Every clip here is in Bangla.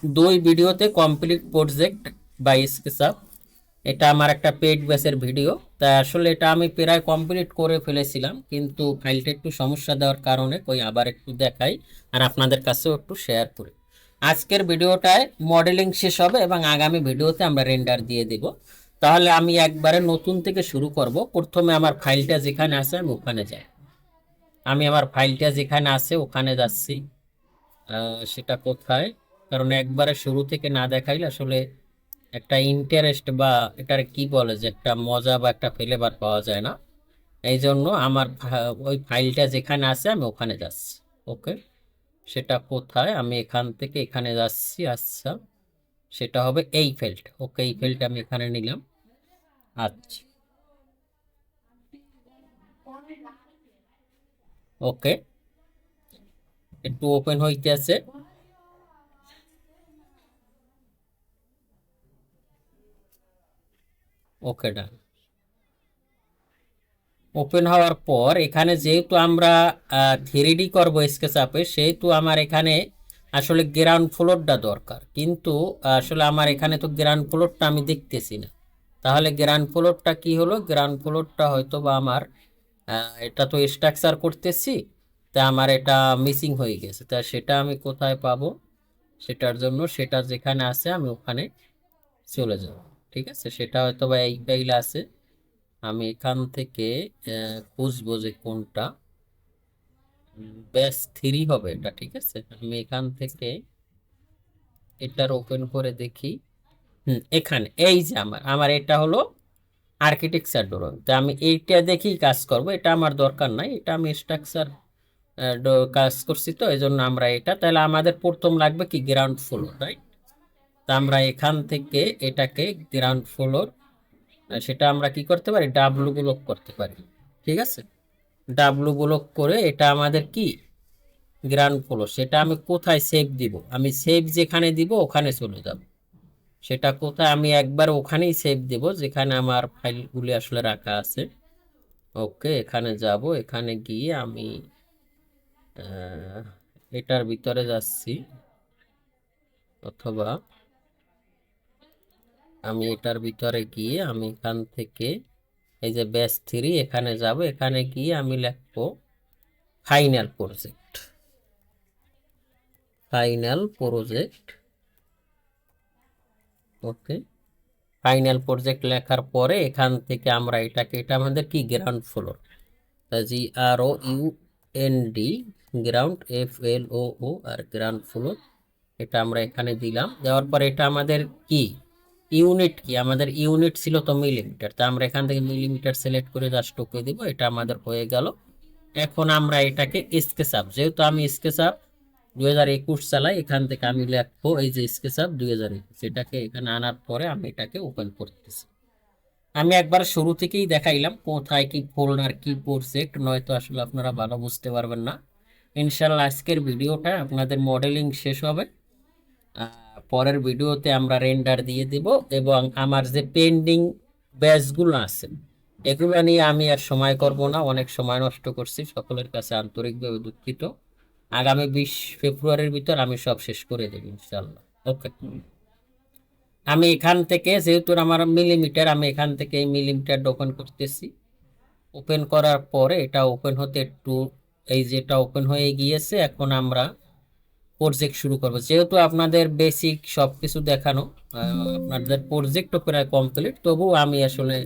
দুই ভিডিওতে কমপ্লিট প্রজেক্ট বাই স্কেচআপ। এটা আমার একটা পেইড ব্যাচের ভিডিও, তাই আসলে এটা আমি প্রায় কমপ্লিট করে ফেলেছিলাম, কিন্তু ফাইলটা একটু সমস্যা দেওয়ার কারণে কই আবার একটু দেখাই আর আপনাদের কাছেও একটু শেয়ার করি। আজকের ভিডিওটায় মডেলিং শেষ হবে এবং আগামী ভিডিওতে আমরা রেন্ডার দিয়ে দেব। তাহলে আমি একবারে নতুন থেকে শুরু করব। প্রথমে আমার ফাইলটা যেখানে আছে আমি ওখানে যাই। আমি আমার ফাইলটা যেখানে আছে ওখানে যাচ্ছি। সেটা কোথায়, কারণ একবারে শুরু থেকে না দেখাইলে আসলে একটা ইন্টারেস্ট বা এটার কি বলে যে একটা মজা বা একটা ফ্লেভার পাওয়া যায় না। এই জন্য আমার ওই ফাইলটা যেখানে আছে আমি ওখানে যাচ্ছি। ওকে, সেটা কোথায়, আমি এখান থেকে এখানে যাচ্ছি। আচ্ছা, সেটা হবে এই ফাইলটা। ওকে, এই ফাইলটা আমি এখানে নিলাম। আচ্ছা, ওকে, একটু ওপেন হইতে আছে। ওকে, ডান। ওপেন হওয়ার পর এখানে যেহেতু আমরা 3D করবো স্কেচআপে, সেহেতু আমার এখানে আসলে গ্রাউন্ড ফ্লোরটা দরকার, কিন্তু আসলে আমার এখানে তো গ্রাউন্ড ফ্লোরটা আমি দেখতেছি না। তাহলে গ্রাউন্ড ফ্লোরটা কি হলো, গ্রাউন্ড ফ্লোরটা হয়তো বা আমার এটা তো স্ট্রাকচার করতেছি, তা আমার এটা মিসিং হয়ে গেছে। তা সেটা আমি কোথায় পাবো, সেটার জন্য সেটা যেখানে আছে আমি ওখানে চলে যাব। ঠিক আছে, সেটা হয়তো বা এই ফাইলে আছে। আমি এখান থেকে খুঁজবো যে কোনটা। ব্যাস 3 হবে এটা। ঠিক আছে, আমি এখান থেকে এটার ওপেন করে দেখি। এখানে এই যে আমার আমার এটা হলো আর্কিটেকচার ড্রয়িং। তো আমি এইটা দেখেই কাজ করব, এটা আমার দরকার নাই, এটা আমি স্ট্রাকচার কাজ করছি, তো এই জন্য আমরা এটা, তাহলে আমাদের প্রথম লাগবে কি গ্রাউন্ড ফ্লোর, রাইট? তা আমরা এখান থেকে এটাকে গ্রাউন্ড ফ্লোর, সেটা আমরা কি করতে পারি, ডাব্লু ব্লক করতে পারি। ঠিক আছে, ডাব্লু ব্লক করে এটা আমাদের কি গ্রাউন্ড ফ্লোর। সেটা আমি কোথায় সেভ দিব, আমি সেভ যেখানে দিব ওখানে চলে যাব। সেটা কোথায়, আমি একবার ওখানেই সেভ দেব যেখানে আমার ফাইলগুলি আসলে রাখা আছে। ওকে, এখানে যাব, এখানে গিয়ে আমি এটার ভিতরে যাচ্ছি, অথবা আমি এটার ভিতরে গিয়ে আমি এখান থেকে এই যে ব্যাস 3 এখানে যাব, এখানে গিয়ে আমি লিখবো final project. Final project. Okay, final project লেখার পরে এখান থেকে আমরা এটাকে, এটা আমাদের কি ground floor, GROUND, ground, FLOO আর গ্রাউন্ড ফ্লোর। এটা আমরা এখানে দিলাম। দেওয়ার পরে এটা আমাদের কি ইউনিট, কি আমাদের ইউনিট ছিল তো মিলিমিটার, তা আমরা এখান থেকে মিলিমিটার সিলেক্ট করে জাস্ট ওকে দিব। এটা আমাদের হয়ে গেল। এখন আমরা এটাকে স্কেচআপ, যেহেতু আমি স্কেচআপ 2021 চালাই, এখান থেকে আমি লিখবো এই যে স্কেচআপ 2021, এটাকে এখানে আনার পরে আমি এটাকে ওপেন করতেছি। আমি একবার শুরু থেকেই দেখাইলাম কোথায় কি ফোল্ডার কি প্রজেক্ট, নয়তো আসলে আপনারা ভালো বুঝতে পারবেন না। ইনশাল্লাহ আজকের ভিডিওটা আপনাদের মডেলিং শেষ হবে, পরের ভিডিওতে আমরা রেন্ডার দিয়ে দিব। এবং আমার যে পেন্ডিং ব্যাচগুলো আছে এগুলো নিয়ে আমি আর সময় করব না, অনেক সময় নষ্ট করছি, সকলের কাছে আন্তরিকভাবে দুঃখিত। আগামী 20 ফেব্রুয়ারির ভিতর আমি সব শেষ করে দেব ইনশাল্লাহ। ওকে, আমি এখান থেকে যেহেতু আমার মিলিমিটার, আমি এখান থেকে এই মিলিমিটার ওপেন করতেছি। ওপেন করার পরে এটা ওপেন হতে একটু, এই যেটা ওপেন হয়ে গিয়েছে, এখন আমরা প্রজেক্ট শুরু করব। যেহেতু আপনাদের বেসিক সবকিছু দেখানো, আপনাদের প্রজেক্টও প্রায় কমপ্লিট, তবু আমি আসলে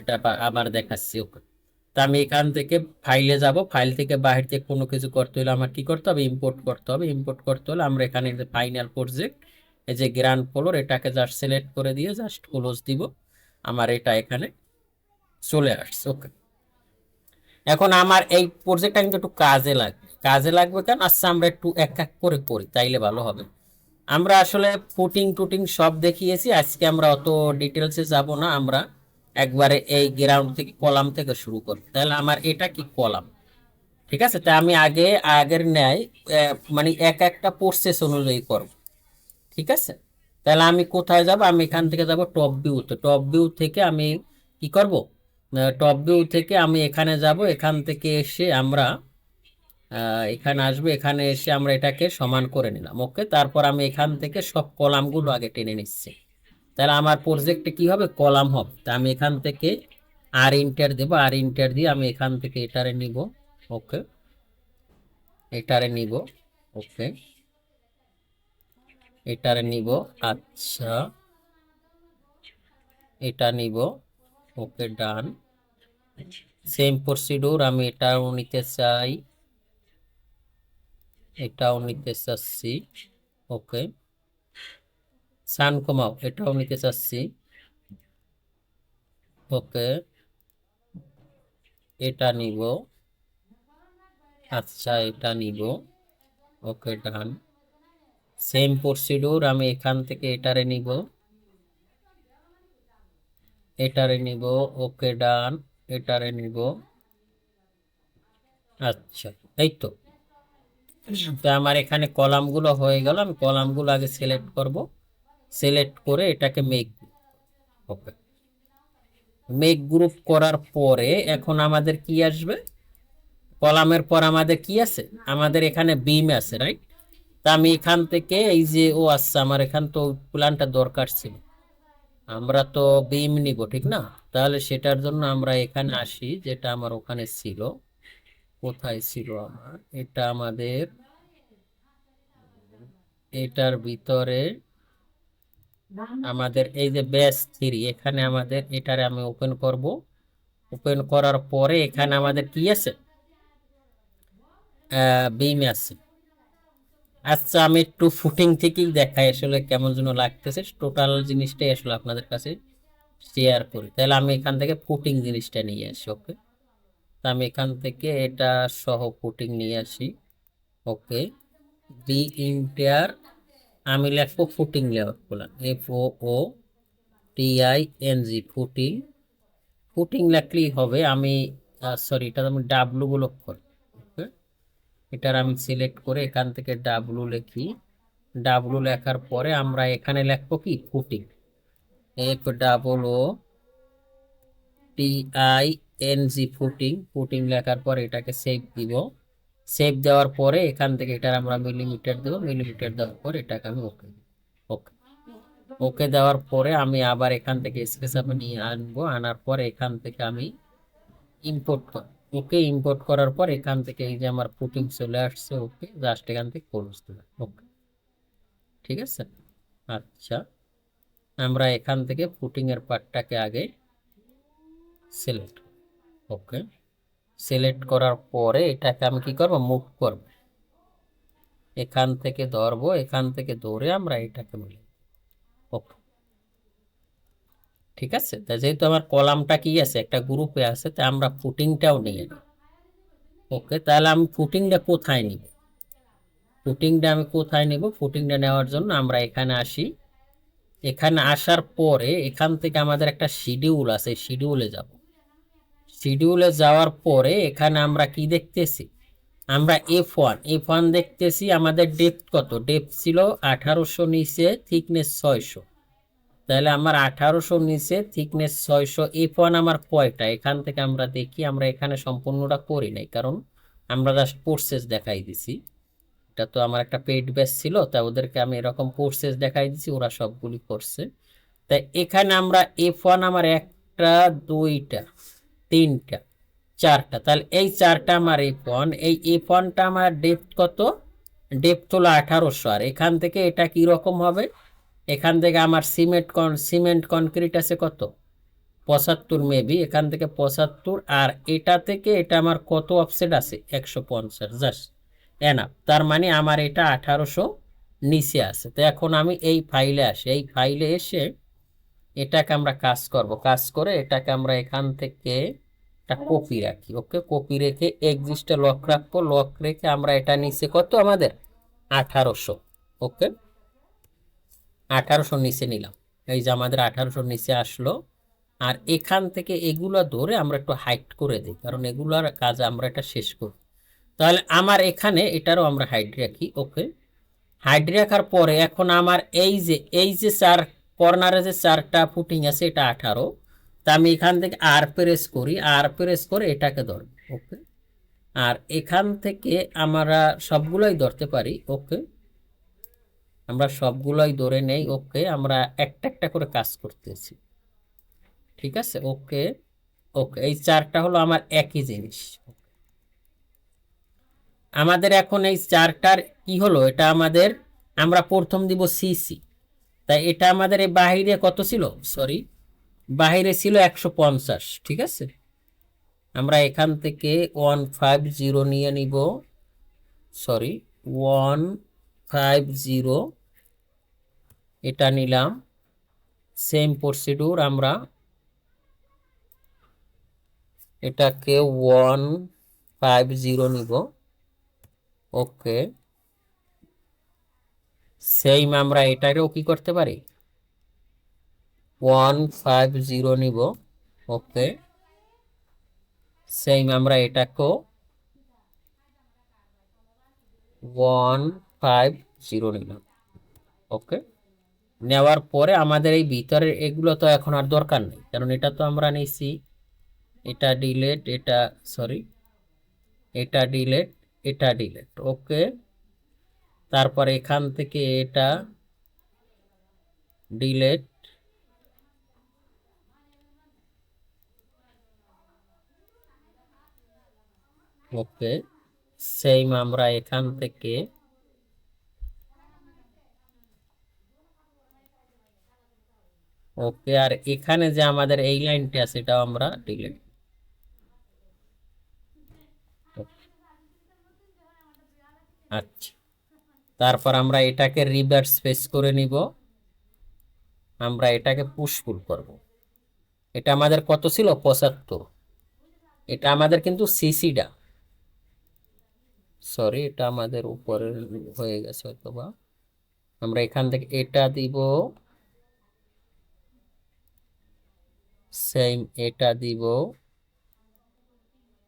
এটা আবার দেখাচ্ছি। ওকে, তা আমি এখান থেকে ফাইলে যাব, ফাইল থেকে বাহির থেকে কোনো কিছু করতে হলে আমার কি করতে হবে, ইম্পোর্ট করতে হবে। ইম্পোর্ট করতে হলে আমরা এখানে যে ফাইনাল প্রজেক্ট, এই যে গ্রাউন্ড ফ্লোর, এটাকে জাস্ট সিলেক্ট করে দিয়ে জাস্ট ক্লোজ দিব। আমার এটা এখানে চলে আসছে। ওকে, এখন আমার এই প্রজেক্টটা কিন্তু একটু কাজে লাগবে। কাজে লাগবে কেন, আচ্ছা আমরা একটু এক এক করে করি তাইলে ভালো হবে। আমরা আসলে ফুটিং টুটিং সব দেখিয়েছি, আজকে আমরা অত ডিটেলসে যাব না, আমরা একবারে এই গ্রাউন্ড থেকে কলাম থেকে শুরু করি। তাহলে আমার এটা কি কলাম, ঠিক আছে। তা আমি আগের ন্যায় মানে এক একটা প্রসেস অনুযায়ী করব। ঠিক আছে, তাহলে আমি কোথায় যাব, আমি এখান থেকে যাব টপ ভিউতে। টপ ভিউ থেকে আমি কি করব, টপ ভিউ থেকে আমি এখানে যাব, এখান থেকে এসে আমরা এখানে আসবে, এখানে এসে আমরা এটাকে সমান করে নিলাম। ওকে, তারপর আমি এখান থেকে সব কলামগুলো আগে টেনে নিচ্ছি। তাহলে আমার প্রজেক্টে কি হবে, কলাম হবে। তা আমি এখান থেকে আর ইন্টার দেবো, আর ইন্টার দিয়ে আমি এখান থেকে এটারে নিব। ওকে, এটারে নিব। ওকে, এটারে নিব। আচ্ছা, এটা নিব। ওকে, ডান। সেম প্রসিডিউর আমি এটাও নিতে চাই, এটাও নিতে চাচ্ছি। ওকে, সান কমাও, এটাও নিতে চাচ্ছি। ওকে, এটা নিব। আচ্ছা, এটা নিব। ওকে, ডান। সেম প্রসিডিউর আমি এখান থেকে এটারে নিব, এটারে নিব। ওকে, ডান। এটারে নিব। আচ্ছা, এই তো। তো আমার এখানে কলামগুলো হয়ে গেল। আমি কলামগুলো আগে সিলেক্ট করব, সিলেক্ট করে এটাকে মেক। ওকে, মেক গ্রুপ করার পরে এখন আমাদের কি আসবে, কলামের পর আমাদের কি আছে, আমাদের এখানে বিম আছে, রাইট? তা আমি এখান থেকে এই যে, ও আচ্ছা, আমার এখান তো প্ল্যানটা দরকার ছিল, আমরা তো বিম নিব, ঠিক না? তাহলে সেটার জন্য আমরা এখানে আসি, যেটা আমার ওখানে ছিল। কোথায় ছিল আমার এটা, আমাদের এটার ভিতরে আমাদের এই যে বেস 3, এখানে আমাদের এটারে আমি ওপেন করব। ওপেন করার পরে এখানে আমাদের কি আছে, বিম আছে। আচ্ছা, আমি একটু ফুটিং থেকেই দেখাই আসলে কেমন যেন লাগতেছে, টোটাল জিনিসটাই আসলে আপনাদের কাছে শেয়ার করি। তাহলে আমি এখান থেকে ফুটিং জিনিসটা নিয়ে আসি। ওকে, আমি এখান থেকে এটা সহ ফুটিং নিয়ে আসি। ওকে, বি ইন্টার আমি লিখবো footing layout plan, FOOTING, footing. Footing লিখলেই হবে। আমি সরি, এটা আমি ডাব্লু গুলো করি। ওকে, এটার আমি সিলেক্ট করে এখান থেকে ডাব্লু লিখি। ডাব্লু লেখার পরে আমরা এখানে লিখবো কি, ফুটিং, FOOTING, ফুটিং। ফুটিং লেখার পর এটাকে সেভ দিব। সেভ দেওয়ার পরে এখান থেকে এটা আমরা মিলিমিটার দেবো, মিলিমিটার দেওয়ার পর এটাকে আমি ওকে। ওকে, ওকে দেওয়ার পরে আমি আবার এখান থেকে স্কেচআপে নিয়ে আনবো, আনার পর এখান থেকে আমি ইম্পোর্ট করব। ওকে, ইম্পোর্ট করার পর এখান থেকে এই যে আমার ফুটিং চলে আসছে। ওকে, জাস্ট এখান থেকে ক্লোজ দেবো। ওকে, ঠিক আছে। আচ্ছা, আমরা এখান থেকে ফুটিং এর পার্টটাকে আগে সিলেক্ট। ওকে, সিলেক্ট করার পরে এটাকে আমি কি করব, মুভ করব। এখান থেকে ধরবো, এখান থেকে ধরে আমরা এটাকে বলি। ওকে, ঠিক আছে। তা যেহেতু আমার কলামটা কি আছে, একটা গ্রুপে আছে, তা আমরা ফুটিংটাও নিয়ে নিই। ওকে, তাহলে আমি ফুটিংটা কোথায় নিব, ফুটিংটা আমি কোথায় নিব, ফুটিংটা নেওয়ার জন্য আমরা এখানে আসি। এখানে আসার পরে এখান থেকে আমাদের একটা শিডিউল আছে, শিডিউলে যাব। শিডিউলে যাওয়ার পরে এখানে আমরা কি দেখতেছি, আমরা F1 দেখতেছি। আমাদের ডেপথ কত, ডেপথ ছিল 1800, নিচে থিকনেস 600। তাহলে আমার 1800 নিচে থিকনেস 600। F1 আমার কয়টা, এখান থেকে আমরা দেখি। আমরা এখানে সম্পূর্ণটা করি নাই, কারণ আমরা জাস্ট প্রসেস দেখাই দিছি। এটা তো আমার একটা পেইড ব্যাচ ছিল, তা ওদেরকে আমি এরকম প্রসেস দেখাই দিছি, ওরা সবগুলি করছে। তাই এখানে আমরা F1 আমার একটা, দুইটা, তিনটা, চারটা। তাহলে এই চারটা আমার F1। এই F1টা আমার ডেপথ কত, ডেপথ হলো 1800। আর এখান থেকে এটা কি রকম হবে, এখান থেকে আমার সিমেন্ট কনক্রিট আছে কত, 75 মেবি, এখান থেকে 75। আর এটা থেকে এটা আমার কত অফসেট আছে, 150, জাস্ট এনাফ। তার মানে আমার এটা 1800 নিচে আছে। তো এখন আমি এই ফাইলে আসি, এই ফাইলে এসে এটাকে আমরা কাজ করব, কাজ করে এটাকে আমরা এখান থেকে একটা কপি রাখি। ওকে, কপি রেখে এক্সিস্টে লক রাখবো, লক রেখে আমরা এটা নিচে কত, আমাদের 1800। ওকে, 1800 নিচে নিলাম। এই যে আমাদের 1800 নিচে আসলো। আর এখান থেকে এগুলো ধরে আমরা একটু হাইট করে দিই, কারণ এগুলার কাজ আমরা এটা শেষ করি। তাহলে আমার এখানে এটারও আমরা হাইট রাখি। ওকে, হাইট রাখার পরে এখন আমার এই যে চার কর্নারে যে চারটা ফুটিং আছে, এটা 18। তা আমি এখান থেকে আর প্রেস করি, আর প্রেস করে এটাকে ধরবো। ওকে, আর এখান থেকে আমরা সবগুলোই ধরতে পারি। ওকে, আমরা সবগুলোই ধরে নেই। ওকে, আমরা একটা একটা করে কাজ করতেছি, ঠিক আছে। ওকে ওকে, এই চারটা হলো আমার একই জিনিস। আমাদের এখন এই চারটার কি হলো, এটা আমাদের আমরা প্রথম দিব সিসি, তাই এটা আমাদের এই বাহিরে কত ছিল, সরি বাহিরে ছিল 150, ঠিক আছে। আমরা এখান থেকে 150 নিয়ে নিব, সরি 150 এটা নিলাম। সেম প্রসিডিউর আমরা এটাকে 150 নিব। ওকে, সেম আমরা এটাকেও কি করতে পারি, 150 নিব। ওকে, সেম আমরা এটাকেও 150 নিলাম। ওকে, নেওয়ার পরে আমাদের এই ভিতরের এগুলো তো এখন আর দরকার নেই, কারণ এটা তো আমরা নিছি। এটা ডিলেট, এটা সরি এটা ডিলেট, এটা ডিলেট। ওকে, তারপর এখান থেকে এটা ডিলেট, ওকে, সেম আমরা এখান থেকে ওকে, আর এখানে যে আমাদের এই লাইনটা আছে এটাও আমরা ডিলিট। আচ্ছা, তারপর আমরা এটাকে রিভার্স পেজ করে নিব, আমরা এটাকে পুশ পুল করব। এটা আমাদের কত ছিল, 75। এটা আমাদের কিন্তু সিসিটা, সরি এটা আমাদের উপরে হয়ে গেছে অথবা আমরা এখান থেকে এটা দিব, সেম এটা দিব,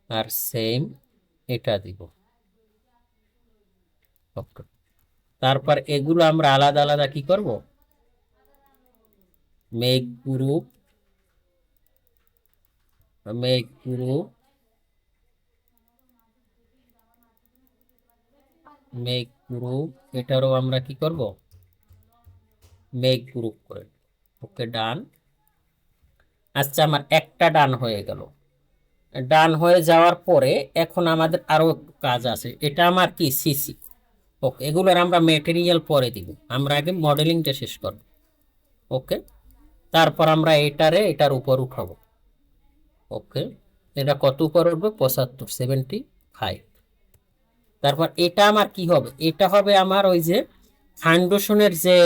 আর সেম এটা দিব। ওকে, তারপর এগুলো আমরা আলাদা আলাদা কি করব, make group, make group, make group, এটারও আমরা কি করব, মেক গ্রুপ করে। ওকে, ডান। আচ্ছা, আমার একটা ডান হয়ে গেল। ডান হয়ে যাওয়ার পরে এখন আমাদের আরো একটু কাজ আছে, এটা আমার কি সিসি। ওকে, এগুলোর আমরা মেটেরিয়াল পরে দিব, আমরা আগে মডেলিংটা শেষ করব। ওকে, তারপর আমরা এটার উপর উঠাবো। ওকে, এটা কত উপর উঠবে, 75, 75। তারপর এটা আমার কি হবে, এটা হবে আমার ওই যে ফাউন্ডেশনের যে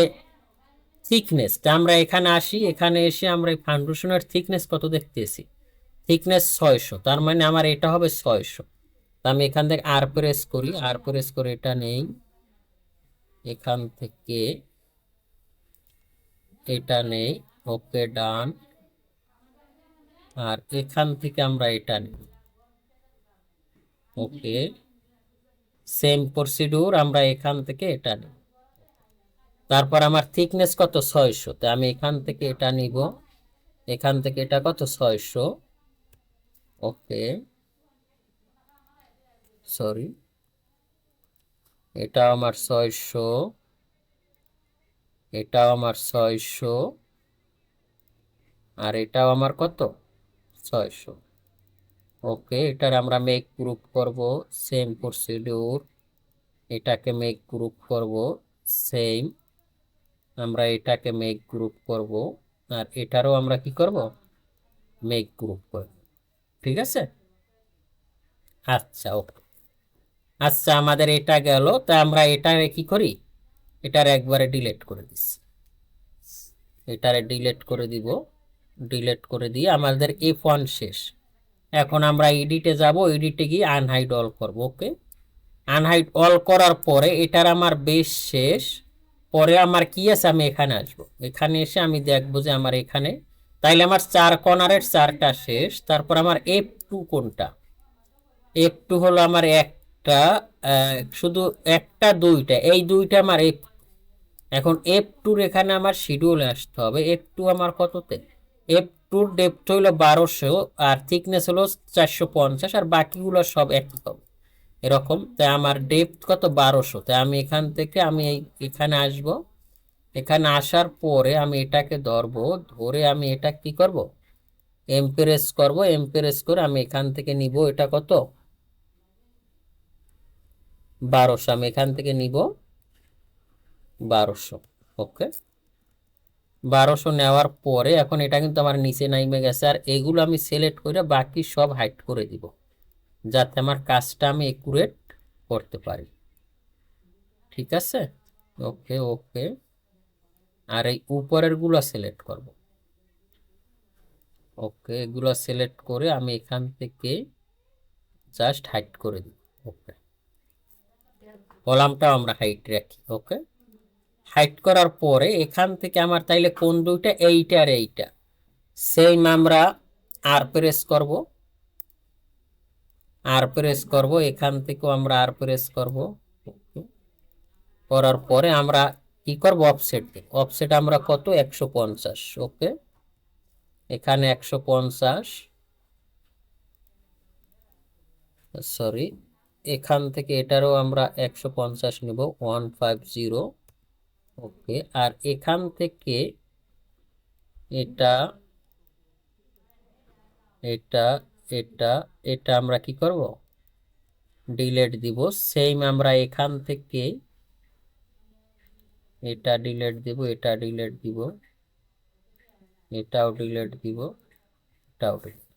থিকনেসটা, আমরা এখানে আসি, এখানে এসে আমরা এই ফাউন্ডেশনের থিকনেস কত দেখতেছি, থিকনেস 600, তার মানে আমার এটা হবে 600। তা আমি এখান থেকে আর প্রেস করি, আর প্রেস করে এটা নেই, এখান থেকে এটা নেই। ওকে, ডান। আর এখান থেকে আমরা এটা নিই। ওকে, সেম প্রসিডিউর আমরা এখান থেকে এটা নিই। তারপর আমার থিকনেস কত, 600, তো আমি এখান থেকে এটা নিব, এখান থেকে এটা কত, 600। ওকে, সরি এটা আমার 600, এটাও আমার 600, আর এটাও আমার কত, 600। ওকে, এটার আমরা মেক গ্রুপ করব, সেম প্রসিডিউর, এটাকে মেক গ্রুপ করব, সেম আমরা এটাকে মেক গ্রুপ করব, আর এটারও আমরা কি করব, মেক গ্রুপ করব, ঠিক আছে। আচ্ছা, ওকে। আচ্ছা, আমাদের এটা গেল, তা আমরা এটারে কি করি, এটার একবারে ডিলিট করে দিচ্ছি, এটারে ডিলিট করে দিব। ডিলিট করে দিয়ে আমাদের F1 শেষ। এখন আমরা এডিটে যাব, এডিটে গিয়ে আনহাইড অল করব। ওকে, আনহাইড অল করার পরে এটার আমার বেশ শেষ। পরে আমার কি আছে, আমি এখানে আসব, এখানে এসে আমি দেখবো যে আমার এখানে, তাইলে আমার 4 কর্নারের 4টা শেষ। তারপর আমার F2 কোনটা, F2 হলো আমার একটা, শুধু একটা, দুইটা, এই দুইটা আমার এখন F2-র এখানে আমার শিডিউলে আসতে হবে। F2 আমার কততে, F2-র ডেপথ হলো 1200, আর থিকনেস হলো 450, আর বাকিগুলো সব একই হবে। এরকম। তাই আমার ডেপথ কত 1200, তাই আমি এখান থেকে আমি এখানে আসব, এখানে আসার পরে আমি এটাকে ধরবো, ধরে আমি এটা কি করব, এমপ্রেস করব, এমপ্রেস করে আমি এখান থেকে নিব এটা কত 1200, আমি এখান থেকে নিব 1200। ওকে, 1200 নেওয়ার পরে এখন এটা কিন্তু আমার নিচে নাইমে গেছে, আর এগুলো আমি সিলেক্ট করে বাকি সব হাইড করে দিব, যাতে আমার কাজটা আমি একুরেট করতে পারি। ঠিক আছে, ওকে ওকে। আর এই উপরের গুলো সিলেক্ট করব। ওকে, এগুলো সিলেক্ট করে আমি এখান থেকে জাস্ট হাইড করে দিব। ওকে, কলামটাও আমরা হাইট রাখি। ওকে, হাইড করার পরে এখান থেকে আমার তাইলে কোন দুইটা, এইটা আর এইটা, সেম আমরা আর প্রেস করব, আর প্রেস করব, এখান থেকেও আমরা আর প্রেস করব। করার পরে আমরা কি করব, অফসেট দেব। অফসেট আমরা কত 150। ওকে, এখানে 150, সরি, এখান থেকে এটারও আমরা 150 নেব, 150। ওকে, আর এখান থেকে এটা এটা এটা এটা আমরা কি করব, ডিলেট দিব। সেম আমরা এখান থেকে এটা ডিলেট দিব, এটা ডিলেট দিব, এটাও ডিলেট দিব, এটাও ডিলেট।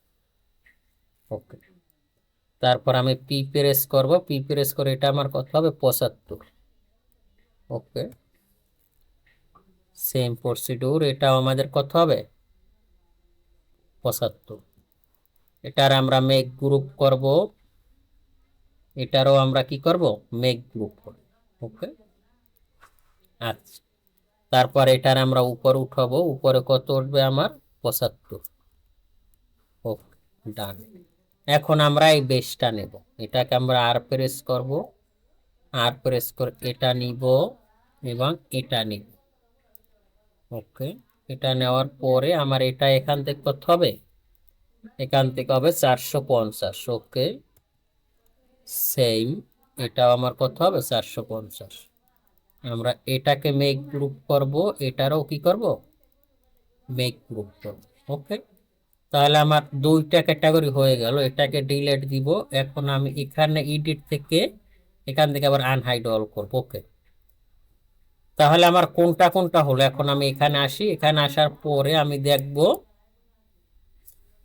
ওকে, তারপর আমি পি প্রেস করব, পি প্রেস করে এটা আমার কত হবে 75। ওকে, সেম প্রসিডিউর, এটাও আমাদের কত হবে 75। এটার আমরা মেক গ্রুপ করব, এটারও আমরা কি করব, মেক গ্রুপ করব। ওকে, আচ্ছা, তারপর এটার আমরা উপর উঠাবো, উপরে কত উঠবে আমার 75। ওকে, ডান। এখন আমরা এই বেসটা নেব, এটাকে আমরা আর প্রেস করব, আর প্রেস করে এটা নিব এবং এটা নিব। ওকে, এটা নেওয়ার পরে আমার এটা এখান থেকে কত হবে, এখান থেকে হবে 450। ওকে, সেম, এটাও আমার কত হবে 450। আমরা এটাকে মেক গ্রুপ করব, এটারও কি করব, মেক গ্রুপ করব। ওকে, তাহলে আমার দুইটা ক্যাটাগরি হয়ে গেল, এটাকে ডিলিট দিব। এখন আমি এখানে এডিট থেকে এখান থেকে আবার আনহাইড অল করব। ওকে, তাহলে আমার কোনটা কোনটা হলো, এখন আমি এখানে আসি, এখানে আসার পরে আমি দেখব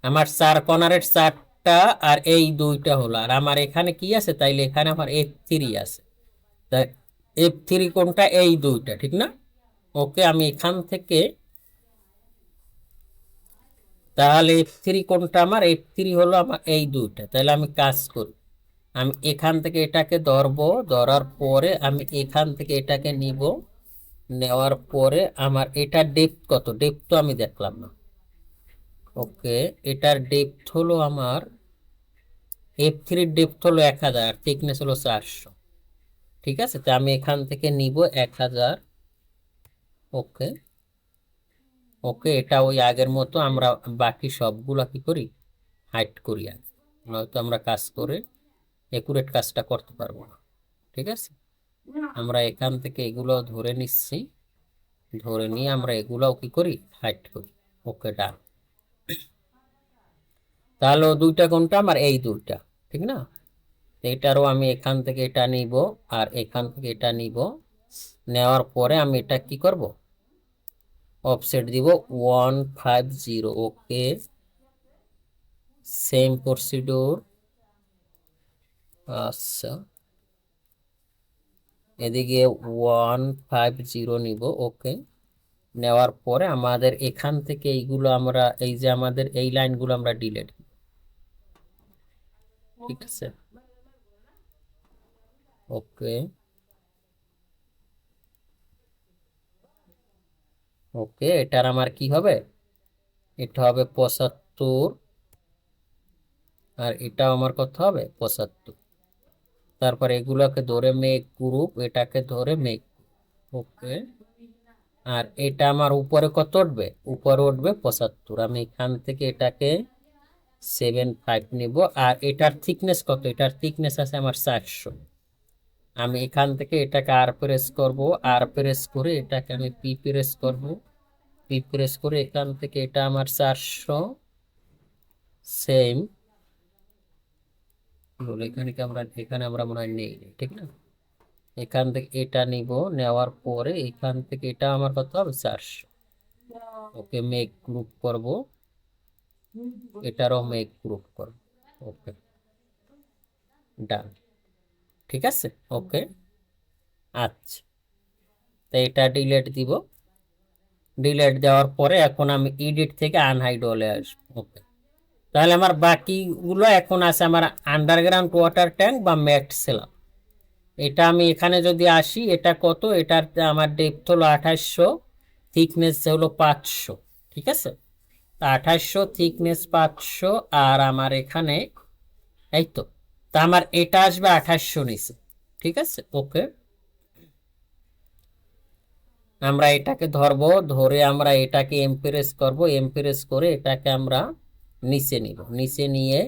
আমার 4 কর্নারের 4টা আর এই দুইটা হলো, আর আমার এখানে কি আছে, তাইলে এখানে আমার F3 আছে। তাই F3 কোনটা, এই দুইটা, ঠিক না? ওকে, আমি এখান থেকে তাহলে F3 কোনটা, আমার F3 হলো আমার এই দুইটা। তাহলে আমি কাজ করি, আমি এখান থেকে এটাকে ধরবো, ধরার পরে আমি এখান থেকে এটাকে নিব, নেওয়ার পরে আমার এটা ডেপথ কত, ডেপথ তো আমি দেখলাম না। ওকে, এটার ডেপথ হলো আমার F3 ডেপথ হলো 1000, থিকনেস হলো 400। ঠিক আছে, তো আমি এখান থেকে নিব 1000। ওকে ওকে, এটা ওই আগের মতো আমরা বাকি সবগুলা কি করি, হাইড করি আগে, নয়তো আমরা কাজ করে একুরেট কাজটা করতে পারবো না। ঠিক আছে, আমরা এখান থেকে এগুলো ধরে নিচ্ছি, ধরে নিয়ে আমরা এগুলাও কি করি, হাইড করি। ওকে, ডান। তাহলে দুইটা কোনটা, আমার এই দুইটা, ঠিক না? এটারও আমি এখান থেকে এটা নিব, আর এখান থেকে এটা নিব, নেওয়ার পরে আমি এটা কি করব, অফসেট দিব 150। ওকে, সেম প্রসিডিউর। আচ্ছা, এদিকে 150 নিব। ওকে, নেওয়ার পরে আমাদের এখান থেকে এইগুলো আমরা, এই যে আমাদের এই লাইনগুলো আমরা ডিলিট, ঠিক আছে? ওকে ওকে, এটার আমার কি হবে, এটা হবে 75, আর এটাও আমার কত হবে 75। তারপর এগুলোকে ধরে মেক গ্রুপ, এটাকে ধরে মেক। ওকে, আর এটা আমার উপরে কত উঠবে, উপরে উঠবে 75। আমি এখান থেকে এটাকে 7.5 নিব। আর এটার থিকনেস কত? এটার থিকনেস আছে আমার 400। আমি এখান থেকে এটাকে আর প্রেস করব, আর প্রেস করে এটাকে আমি পি প্রেস করব, পি প্রেস করে এখান থেকে এটা আমার 400। সেম হলো এখানে আমরা মনে হয় নেই, ঠিক না? এখান থেকে এটা নিব, নেওয়ার পরে এখান থেকে এটা আমার কত হবে? 400। ওকে, মেক গ্রুপ করব, এটারও মেক গ্রুপ করব। ওকে, ডান, ঠিক আছে। ওকে, আচ্ছা, তো এটা ডিলেট দিব। ডিলেট দেওয়ার পরে এখন আমি এডিট থেকে আনহাইড হলে আসবো। ওকে, তাহলে আমার বাকিগুলো এখন আছে আমার আন্ডারগ্রাউন্ড ওয়াটার ট্যাঙ্ক বা ম্যাট সেলার। এটা আমি এখানে যদি আসি, এটা কত? এটার আমার ডেপথ হলো 2800, থিকনেস হলো 500, ঠিক আছে? 2800 থিকনেস 500, আর আমার এখানে এই তো, তা আমার এটা আসবে 2800 নিচে, ঠিক আছে। ওকে, আমরা এটাকে ধরবো, ধরে আমরা এটাকে এমপ্রেস করব, এমপ্রেস করে এটাকে আমরা নিচে নিব, নিচে নিয়ে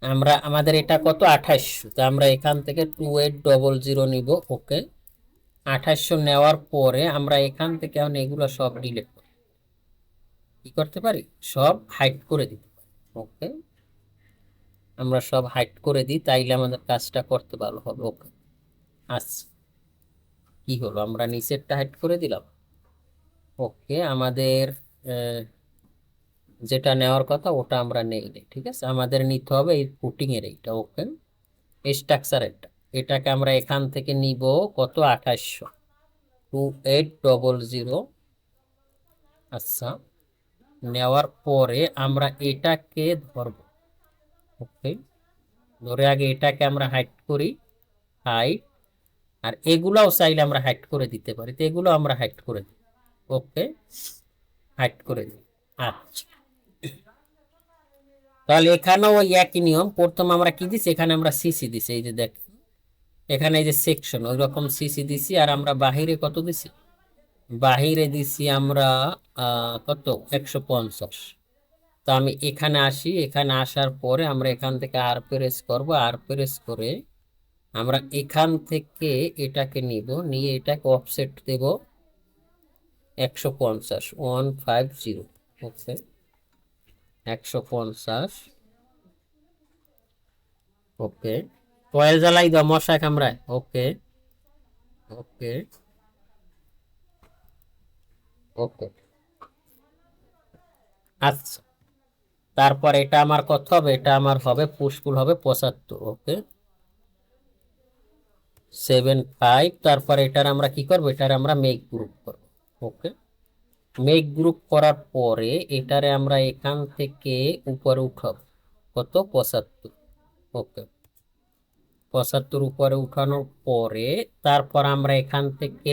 আমরা আমাদের এটা কত? 2800, তো আমরা এখান থেকে 2800 নিব। ওকে, 2800 নেওয়ার পরে আমরা এখান থেকে এখন এগুলো সব ডিলিট করি, কি করতে পারি? সব হাইড করে দিতে পারি। ওকে, আমরা সব হাইড করে দিই, তাইলে আমাদের কাজটা করতে ভালো হবে। ওকে, আচ্ছা, কি হলো? আমরা নিচেরটা হাইড করে দিলাম। ওকে, আমাদের যেটা নেওয়ার কথা ওটা আমরা নেই নি, ঠিক আছে। আমাদের নিতে হবে এই ফুটিং এর এইটা। ওকে, স্ট্রাকচার এটাকে আমরা এখান থেকে নিব কত? 2800, 2800। আচ্ছা, নেওয়ার পরে আমরা এটাকে ধরব। ওকে, ধরে আগে এটাকে আমরা হাইড করি, হাইড। আর এগুলাও চাইলে আমরা হাইড করে দিতে পারি, তো এগুলো আমরা হাইড করে দিই। ওকে, হাইড করে দিই। আচ্ছা, তাহলে এখানেও ওই একই নিয়ম। প্রথম আমরা কি দিছি? এখানে আমরা সিসি দিছি, এই যে দেখ, এখানে এই যে সেকশন, ওই রকম সিসি দিছি। আর আমরা বাহিরে কত দিছি? বাহিরে দিছি আমরা কত? 150। তো আমি এখানে আসি, এখানে আসার পরে আমরা এখান থেকে আর প্রেস করব, আর প্রেস করে আমরা এখান থেকে এটাকে নিব, নিয়ে এটাকে অফসেট দেব 150, 150। ওকে, 150। ওকে, কয়েল জ্বালাই দাও, মশা কামড়ায়। ওকে, ওকে, ওকে, আচ্ছা, তারপর এটা আমার কত হবে? এটা আমার হবে পুশপুল হবে 75। ওকে, 75। তারপর এটার আমরা কি করবো? এটার আমরা মেক গ্রুপ করবো। ওকে, মেক গ্রুপ করার পরে এটারে আমরা এখান থেকে উপরে উঠাবো কত? 75। ওকে, 75 উপরে উঠানোর পরে তারপর আমরা এখান থেকে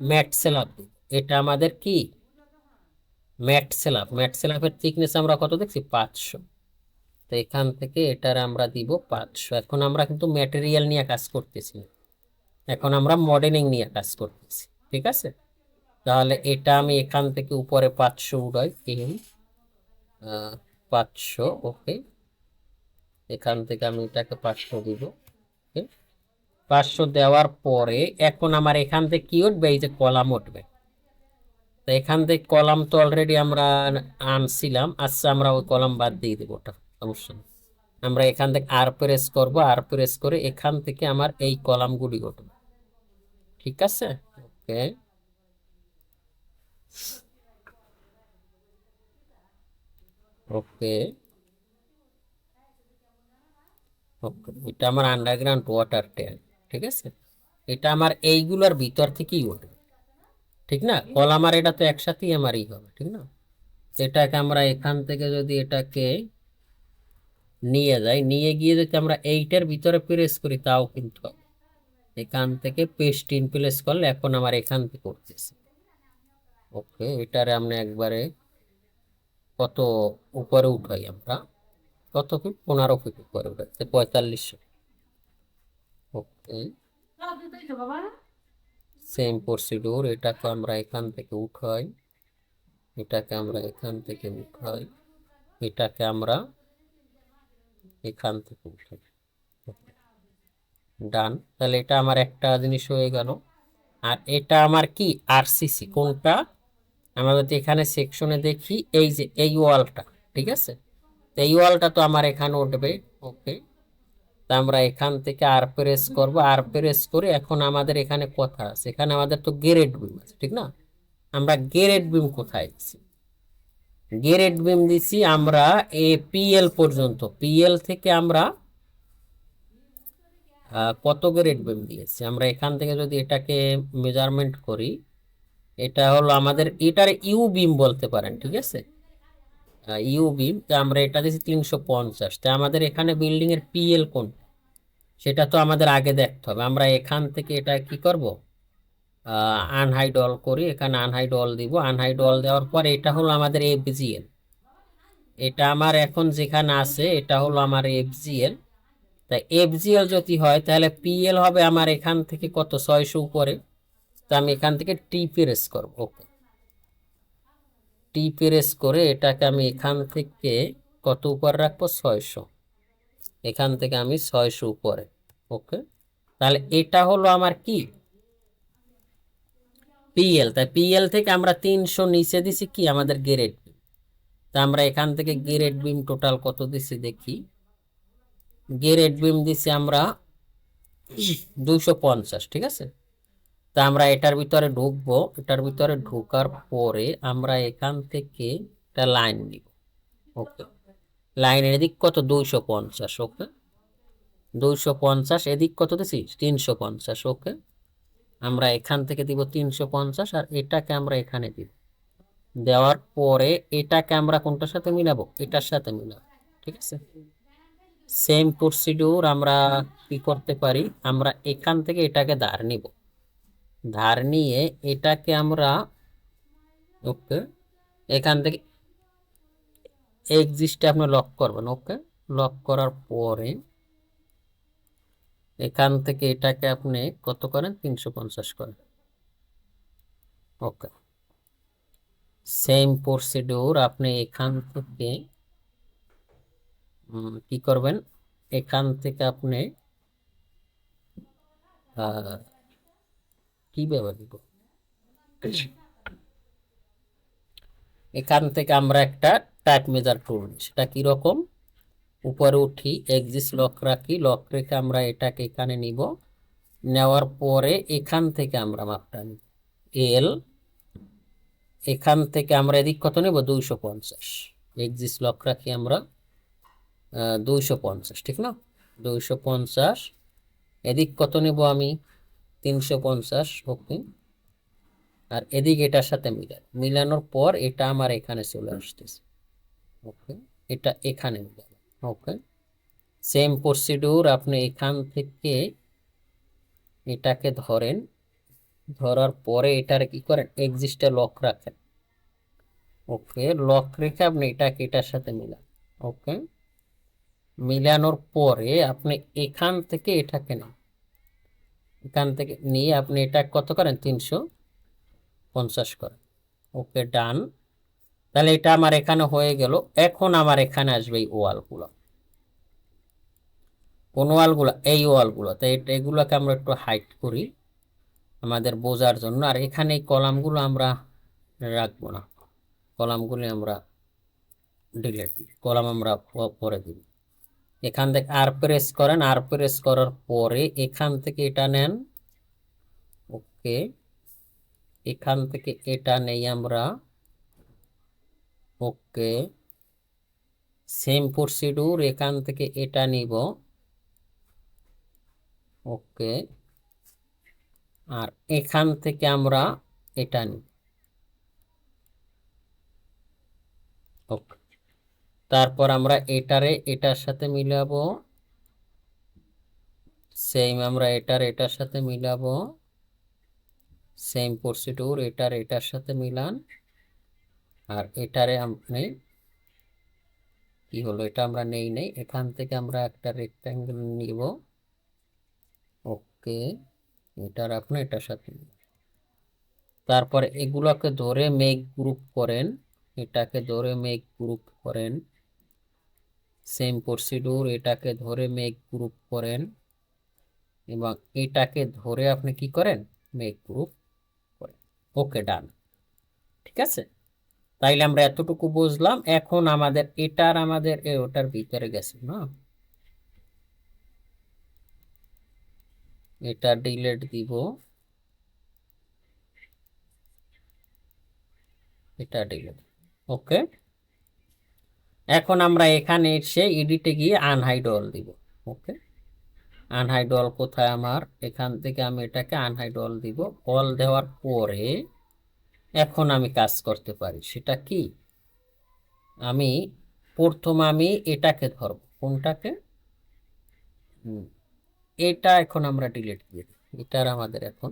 ম্যাট স্ল্যাব দিব। এটা আমাদের কি? Mat slab. ম্যাট স্ল্যাবের থিকনেস আমরা কত দেখছি? 500। তো এখান থেকে এটার আমরা দিব 500। এখন আমরা কিন্তু ম্যাটেরিয়াল নিয়ে কাজ করতেছি না, এখন আমরা মডেলিং নিয়ে কাজ করতেছি, ঠিক আছে। তাহলে এটা আমি এখান থেকে উপরে 500 উঠাই, 500। ওকে, এখান থেকে আমি এটাকে 500 দিব। ওকে, 500 দেওয়ার পরে এখন আমার এখান থেকে কি উঠবে? এই যে কলাম উঠবে। তো এখান থেকে কলাম তো অলরেডি আমরা আনছিলাম। আচ্ছা, আমরা ওই কলাম বাদ দিয়ে দেবো, ওটা সমস্যা নেই। আমরা এখান থেকে আর প্রেস করব, আর প্রেস করে এখান থেকে আমার এই কলামগুলি উঠবে, ঠিক আছে। ওকে, ওকে, ওকে, এটা আমার আন্ডারগ্রাউন্ড ওয়াটার ট্যাঙ্ক, ঠিক আছে। এটা আমার এইগুলোর ভিতর থেকেই উঠবে, ঠিক না? কলাম আর এটা তো একসাথেই আমারই হবে, ঠিক না? এটাকে আমরা এখান থেকে যদি এটাকে নিয়ে যাই, নিয়ে গিয়ে যদি আমরা এইটার ভিতরে প্রেস করি তাও কিন্তু হবে। এখান থেকে পেস্ট ইন প্লেস করলে এখন আমার এখান থেকে উঠতেছে। ওকে, এটারে আমরা একবারে কত উপরে উঠাই? আমরা কত ফিট? 15 ফিট উপরে উঠাচ্ছে, 4500। ওকে, সেম প্রসিডিউর। এটাকে আমরা এখান থেকে উঠাই, এটাকে আমরা এখান থেকে উঠাই, এটাকে আমরা এখান থেকে উঠাই। ডান। তাহলে এটা আমার একটা জিনিস হয়ে গেল। আর এটা আমার কি আরসিসি, কোনটা? আমরা যদি এখানে সেকশনে দেখি, এই যে এই ওয়ালটা, ঠিক আছে, তো এই ওয়ালটা তো আমার এখানে উঠবে। ওকে, তা আমরা এখান থেকে আর প্রেস করব, আর প্রেস করে এখন আমাদের এখানে কথা আছে, এখানে আমাদের তো গেরেট বিম আছে, ঠিক না? আমরা গেরেট বিম কোথায় দিছি? গেরেট বিম দিছি আমরা পিএল পর্যন্ত। পিএল থেকে আমরা কত গ্রেড বিম দিয়েছি? আমরা এখান থেকে যদি এটাকে মেজারমেন্ট করি, এটা হলো আমাদের, এটার ইউ বিম বলতে পারেন, ঠিক আছে, ইউ বিম। তো আমরা এটা দিয়েছি 350। তো আমাদের এখানে বিল্ডিং এর পিএল কোন, সেটা তো আমাদের আগে দেখতে হবে। আমরা এখান থেকে এটা কি করব, আনহাইড অল করি, এখানে আনহাইড অল দিব। আনহাইড অল দেওয়ার পর এটা হলো আমাদের এফজিএল। এটা আমার এখন যেখানে আছে এটা হলো আমার এফজিএল। তাই এফজিএল যদি হয় তাহলে পিএল হবে আমার এখান থেকে কত, 600 উপরে। তো আমি এখান থেকে টি প্রেস করব। ওকে, টি প্রেস করে এটাকে আমি এখান থেকে কত উপর রাখবো, 600। এখান থেকে আমি 600 উপরে। ওকে, তাহলে এটা হলো আমার কি পিএল। তাই পিএল থেকে আমরা 300 নিচে দিছি কি আমাদের গ্রেড বিম। তা আমরা এখান থেকে গ্রেড বিম টোটাল কত দিছি দেখি। গ্রেড বিম দিছি আমরা 250, ঠিক আছে। তা আমরা এটার ভিতরে ঢুকবো, এটার ভিতরে ঢোকার পরে আমরা এখান থেকে একটা লাইন নিব। ওকে, লাইনের এদিক কত, 250। ওকে, 250, এদিক কত দিছি, 350। ওকে, আমরা এখান থেকে দিব 350, আর এটাকে আমরা এখানে দিব। দেওয়ার পরে এটাকে আমরা কোনটার সাথে মিলাবো, এটার সাথে মিলাবো, ঠিক আছে। সেম প্রসিডিউর আমরা কি করতে পারি, আমরা এখান থেকে এটাকে ধার নিব। ধার নিয়ে এটাকে আমরা, ওকে, এখান থেকে এক্সিস্টে আপনি লক করবেন। ওকে, লক করার পরে এখান থেকে এটাকে আপনি কত করেন, 350 করেন। ওকে, সেম প্রসিডিউর আপনি এখান থেকে কি করবেন, এখান থেকে আপনি কি ব্যবহার দিব, এখান থেকে আমরা একটা টাইপ মেজার টুল, সেটা কি রকম, উপরে উঠি, এক্সিস লক রাখি, লক রেখে আমরা এটাকে এখানে নিব। নেওয়ার পরে এখান থেকে আমরা মাপটা নিব এল। এখান থেকে আমরা এদিক কত নেব, 250। এক্সিস লক রাখি আমরা 250, ঠিক না, 250। এদিক কত নেব আমি, 350। ওকে, আর এদিক এটার সাথে মিলানোর পর এটা আমার এখানে চলে আসতেছে। ওকে, এটা এখানে মিলানো। ওকে, সেম প্রসিডিউর আপনি এখান থেকে এটাকে ধরেন, ধরার পরে এটার কি করেন, এক্সিস্টে লক রাখেন। ওকে, লক রেখে আপনি এটাকে এটার সাথে মিলান। ওকে, মিলানোর পরে আপনি এখান থেকে এটাকে নেন, এখান থেকে নিয়ে আপনি এটা কত করেন, 350 করেন। ওকে, ডান। তাহলে এটা আমার এখানে হয়ে গেল। এখন আমার এখানে আসবে এই ওয়ালগুলো, কোন ওয়ালগুলো, এই ওয়ালগুলো। তাই এগুলোকে আমরা একটু হাইট করি আমাদের বোঝার জন্য। আর এখানে এই কলামগুলো আমরা রাখবো না, কলামগুলি আমরা ডিলিট দিই, কলাম আমরা পরে দিব। এখান থেকে আর প্রেস করেন, আর প্রেস করার পরে এখান থেকে এটা নেন। ওকে, এখান থেকে এটা নেই আমরা। ওকে, সেম প্রসিডিউর এখান থেকে এটা নিব। ওকে, আর এখান থেকে আমরা এটা নিব। ওকে, তারপর আমরা এটারে এটার সাথে মিলাবো, সেম আমরা এটার সাথে মিলাবো। সেম প্রসিডিউর এটার সাথে মিলান। আর এটারে আপনি কি হলো, এটা আমরা নেই, এখান থেকে আমরা একটা রেক্ট্যাঙ্গেল নিব। ওকে, এটার আপনি এটার সাথে মিলান। তারপর এগুলোকে ধরে মেক গ্রুপ করেন, এটাকে ধরে মেক গ্রুপ করেন। সেম প্রসিডিউর, এটাকে ধরে মেক গ্রুপ করেন এবং এটাকে ধরে আপনি কি করেন, মেক গ্রুপ করেন। ওকে, ডান। ঠিক আছে, তাইলে আমরা এতটুকু বুঝলাম। এখন আমাদের এটার আমাদের ওটার ভিতরে গেছে না, এটা ডিলিট দিব, এটা ডিলিট। ওকে, এখন আমরা এখানে এসে এডিটে গিয়ে আনহাইড অল দিব। ওকে, আনহাইড অল কোথায় আমার, এখান থেকে আমি এটাকে আনহাইড অল দিব। অল দেওয়ার পরে এখন আমি কাজ করতে পারি, সেটা কি, আমি আমি এটাকে ধরবো, কোনটাকে, এটা এখন আমরা ডিলিট দিয়ে দিই। এটার আমাদের এখন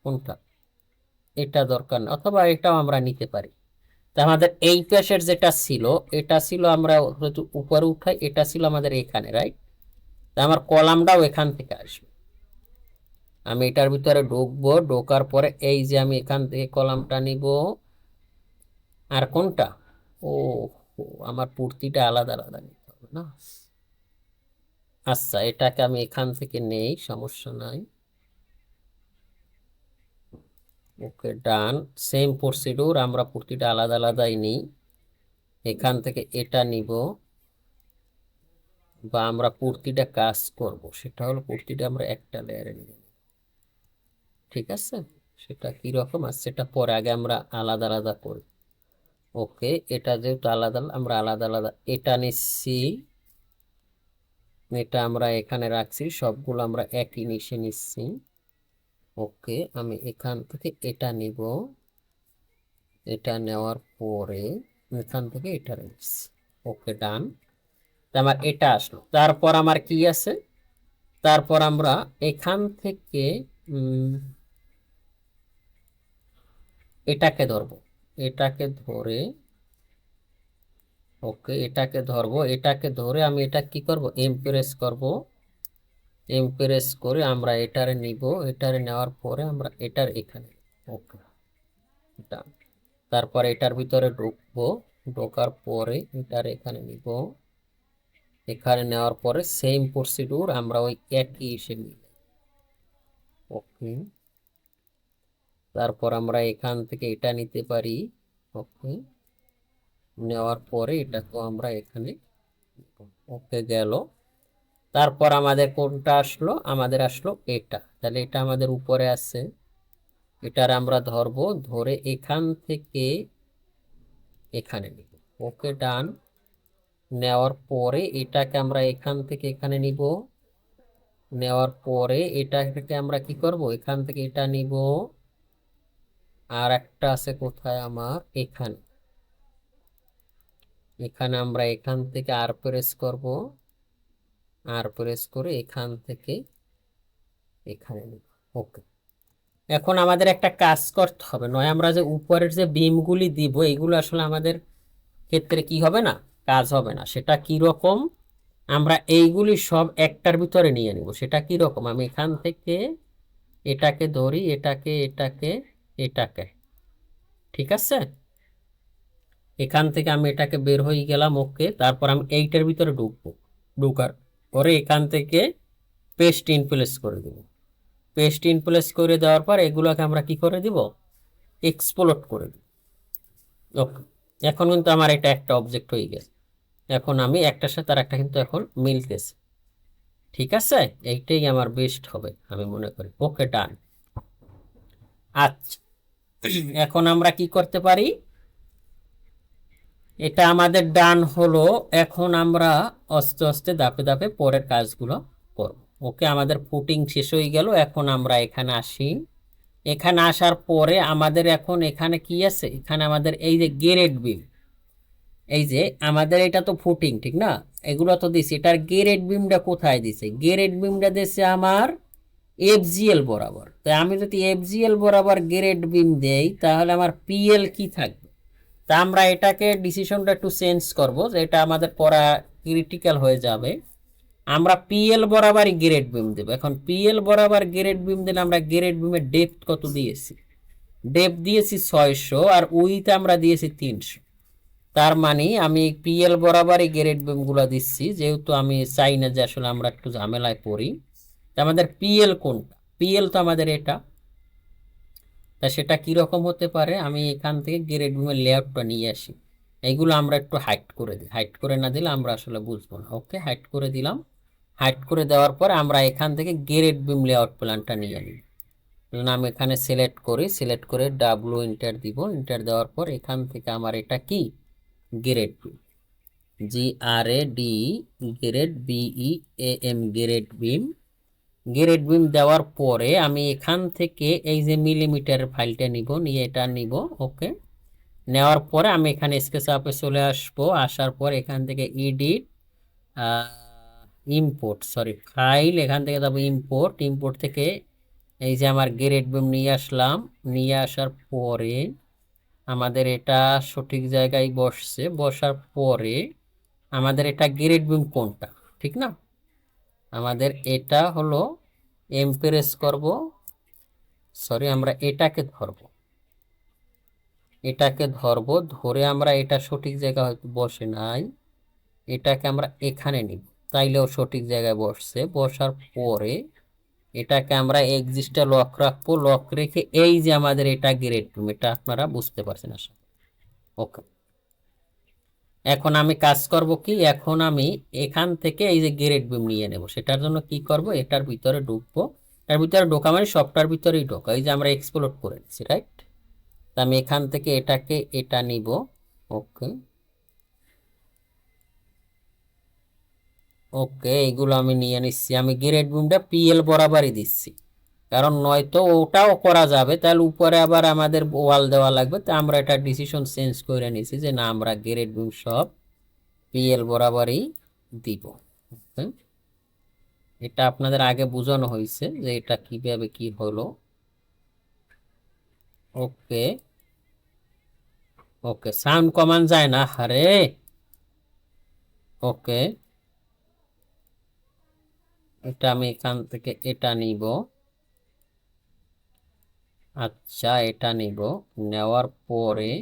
কোনটা, এটা দরকার না, অথবা এটাও আমরা নিতে পারি। তা আমাদের এই পেশের যেটা ছিল, এটা ছিল, আমরা উপরে উঠাই, এটা ছিল আমাদের এখানে, রাইট। তা আমার কলামটাও এখান থেকে আসবে, আমি এটার ভিতরে ঢুকবো, ঢোকার পরে এই যে আমি এখান থেকে কলামটা নিব, আর কোনটা, ও আমার পূর্তিটা আলাদা আলাদা নিতে হবে না। আচ্ছা, এটাকে আমি এখান থেকে নেই, সমস্যা নাই। ওকে, ডান। সেম প্রসিডিউর, আমরা পূর্তিটা আলাদা আলাদাই নিই। এখান থেকে এটা নিব, বা আমরা পূর্তিটা কাজ করব, সেটা হলো পূর্তিটা আমরা একটা লেয়ারে নিব। ঠিক আছে, সেটা কি রকম আছে সেটা পরে, আগে আমরা আলাদা আলাদা করি। ওকে, এটা যেহেতু আলাদা, আমরা আলাদা আলাদা এটা নিচ্ছি, এটা আমরা এখানে রাখছি, সবগুলো আমরা একই নিচে নিচ্ছি। ওকে, আমি এখান থেকে এটা নিব, এটা নেওয়ার পরে এখান থেকে এটা নিচ্ছি। ওকে, ডান। আমার এটা আসলো, তারপর আমার কি আছে, তারপর আমরা এখান থেকে এটাকে ধরবো, এটাকে ধরে, ওকে, এটাকে ধরবো, এটাকে ধরে আমি এটা কি করব, এমপ্রেস করব, এমপ্রেস করে আমরা এটারে নিব, এটারে নেওয়ার পরে আমরা এটার এখানে, ওকে, ডান। তারপর এটার ভিতরে ঢুকবো, ঢোকার পরে এটার এখানে নিব, এখানে নেওয়ার পরে সেম প্রসিডিউর আমরা ওই একই এসে নিব। ওকে, তারপর আমরা এখান থেকে এটা নিতে পারি। ওকে, নেওয়ার পরে এটাকে আমরা এখানে, ওকে, গেল। তারপর আমাদের কোনটা আসলো, আমাদের আসলো এটা, তাহলে এটা আমাদের উপরে আছে, এটার আমরা ধরবো, ধরে এখান থেকে এখানে নিব। ওকে, ডান। নেওয়ার পরে এটাকে আমরা এখান থেকে এখানে নিব, নেওয়ার পরে এটাকে আমরা কি করব, এখান থেকে এটা নিব, আর একটা আছে কোথায় আমার, এখানে, এখানে আমরা এখান থেকে আর প্রেস করব, আর প্রেস করে এখান থেকে এখানে নিব। ওকে, এখন আমাদের একটা কাজ করতে হবে, নয় আমরা যে উপরের যে বিমগুলি দিব এগুলো আসলে আমাদের ক্ষেত্রে কি হবে না, কাজ হবে না। সেটা কি রকম, আমরা এইগুলি সব একটার ভিতরে নিয়ে নিব। সেটা কি রকম, আমি এখান থেকে এটাকে ধরি, এটাকে, এটাকে, এটাকে, ঠিক আছে, এখান থেকে আমি এটাকে বের হয়ে গেলাম। ওকে, তারপর আমি এইটার ভিতরে ঢুকবো, ঢুকার পরে এখান থেকে পেস্ট ইন প্লেস করে দেব। পেস্ট ইন প্লেস করে দেওয়ার পর এগুলোকে আমরা কি করে দিব, এক্সপ্লোর করে দিব। ওকে, এখন কিন্তু আমার এটা একটা অবজেক্ট হয়ে গেছে, এখন আমি একটার সাথে আর একটা কিন্তু এখন মিলতেছে। ঠিক আছে, এইটাই আমার বেস্ট হবে আমি মনে করি। ওকে, ডান। আচ্ছা, এখন আমরা কি করতে পারি, এটা আমাদের ডান হলো, এখন আমরা আস্তে আস্তে ধাপে ধাপে পরের কাজগুলো করব। ওকে, আমাদের ফুটিং শেষ হয়ে গেল, এখন আমরা এখানে আসি। এখানে আসার পরে আমাদের এখন এখানে কি আছে, এখানে আমাদের এই যে গেরেট বিম, এই যে আমাদের এটা তো ফুটিং, ঠিক না, এগুলো তো দিছি, এটার গেরেট বিমটা কোথায় দিছে, গেরেট বিমটা দিছে আমার এফজিএল বরাবর। তাই আমি যদি এফজিএল বরাবর গেরেট বিম দেই তাহলে আমার পিএল কি থাকবে, তা আমরা এটাকে ডিসিশনটা একটু চেঞ্জ করব, যে এটা আমাদের পড়া ক্রিটিক্যাল হয়ে যাবে। আমরা পিএল বরাবরই গ্রেড বিম দেব। এখন পিএল বরাবর গ্রেড বিম দিলে আমরা গ্রেড বিমের ডেপথ কত দিয়েছি, ডেপথ দিয়েছি 600, আর উইথ আমরা দিয়েছি 300। তার মানে আমি পিএল বরাবরই গ্রেড বিম গুলা দিচ্ছি, যেহেতু আমি চাই না যে আসলে আমরা একটু ঝামেলায় পড়ি। আমাদের পিএল কোনটা? পিএল তো আমাদের এটা। তা সেটা কিরকম হতে পারে, আমি এখান থেকে গ্রেড বিমের লেআউটটা নিয়ে আসি। এইগুলো আমরা একটু হাইড করে দিই, হাইড করে না দিলে আমরা আসলে বুঝবো না। ওকে, হাইড করে দিলাম। হাইড করে দেওয়ার পর আমরা এখান থেকে গ্রেড বিম লেআউট প্ল্যানটা নিয়ে নিই। নাম এখানে সিলেক্ট করি, সিলেক্ট করে ডাব্লু এন্টার দিব। এন্টার দেওয়ার পর এখান থেকে আমার এটা কি, grade beam, GRAD, grade BEAM, grade beam. Grade beam দেওয়ার পরে আমি এখান থেকে এই যে মিলিমিটারের ফাইলটা নিব, নিয়ে এটা নিব। ওকে, নেওয়ার পরে আমি এখানে স্কেচ আপে চলে আসবো। আসার পর এখান থেকে এডিট, ইম্পোর্ট, সরি ফাইল, এখান থেকে যাবো ইম্পোর্ট। ইম্পোর্ট থেকে এই যে আমার গ্রেড বিম নিয়ে আসলাম। নিয়ে আসার পরে আমাদের এটা সঠিক জায়গায় বসছে। বসার পরে আমাদের এটা গ্রেড বিম কোনটা, ঠিক না? আমাদের এটা হলো এমপ্রেস করব, সরি আমরা এটাকে ধরবো, এটাকে ধরবো। ধরে আমরা এটা সঠিক জায়গা হয়তো বসে নাই, এটাকে আমরা এখানে নিব, তাইলেও সঠিক জায়গায় বসছে। বসার পরে এটাকে আমরা এক্সিস্টে লক রাখবো। লক রেখে এই যে আমাদের এটা গ্রেড বিম, এটা আপনারা বুঝতে পারছেন আশা। ওকে, এখন আমি কাজ করব কি, এখন আমি এখান থেকে এই যে গ্রেড বিম নিয়ে নেব। সেটার জন্য কি করব, এটার ভিতরে ঢুকবো। এর ভিতরে ঢোকা মানে সফটওয়্যার ভিতরেই ঢোকা। এই যে আমরা এক্সপ্লোর করে নিচ্ছি, রাইট? আমি এখান থেকে এটাকে এটা নিব। ওকে, ওকে, এইগুলো আমি নিয়ে নিচ্ছি। আমি গ্রেড বিমটা পিএল বরাবরই দিচ্ছি, কারণ নয়তো ওটাও করা যাবে, তাহলে উপরে আবার আমাদের ওয়াল দেওয়া লাগবে। তো আমরা এটা ডিসিশন চেঞ্জ করে নিছি যে না, আমরা গ্রেড বিম সব পিএল বরাবরই দিব। ওকে, এটা আপনাদের আগে বোঝানো হয়েছে যে এটা কিভাবে কি হলো। ওকে, ওকে, সাউন্ড কমান যায় না, আরে। ওকে, এটা আমি এখান থেকে এটা নিব। আচ্ছা, এটা নিব। নেওয়ার পরে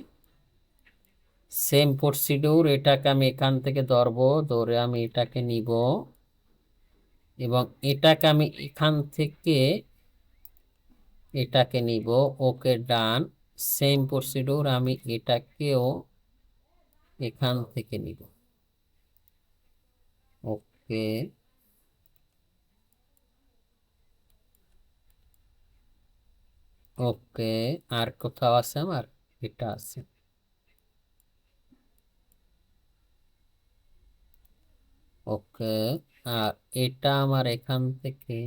সেম প্রসিডিউর, এটাকে আমি এখান থেকে ধরবো, ধরে আমি এটাকে নিব এবং এটাকে আমি এখান থেকে এটাকে নিব। ওকে, ডান। সেম প্রসিডিউর, আমি এটাকেও এখান থেকে নিব। ওকে, ওকে, আর কোথাও আছে আমার? এটা আছে। ওকে, আর এটা আমার এখান থেকে,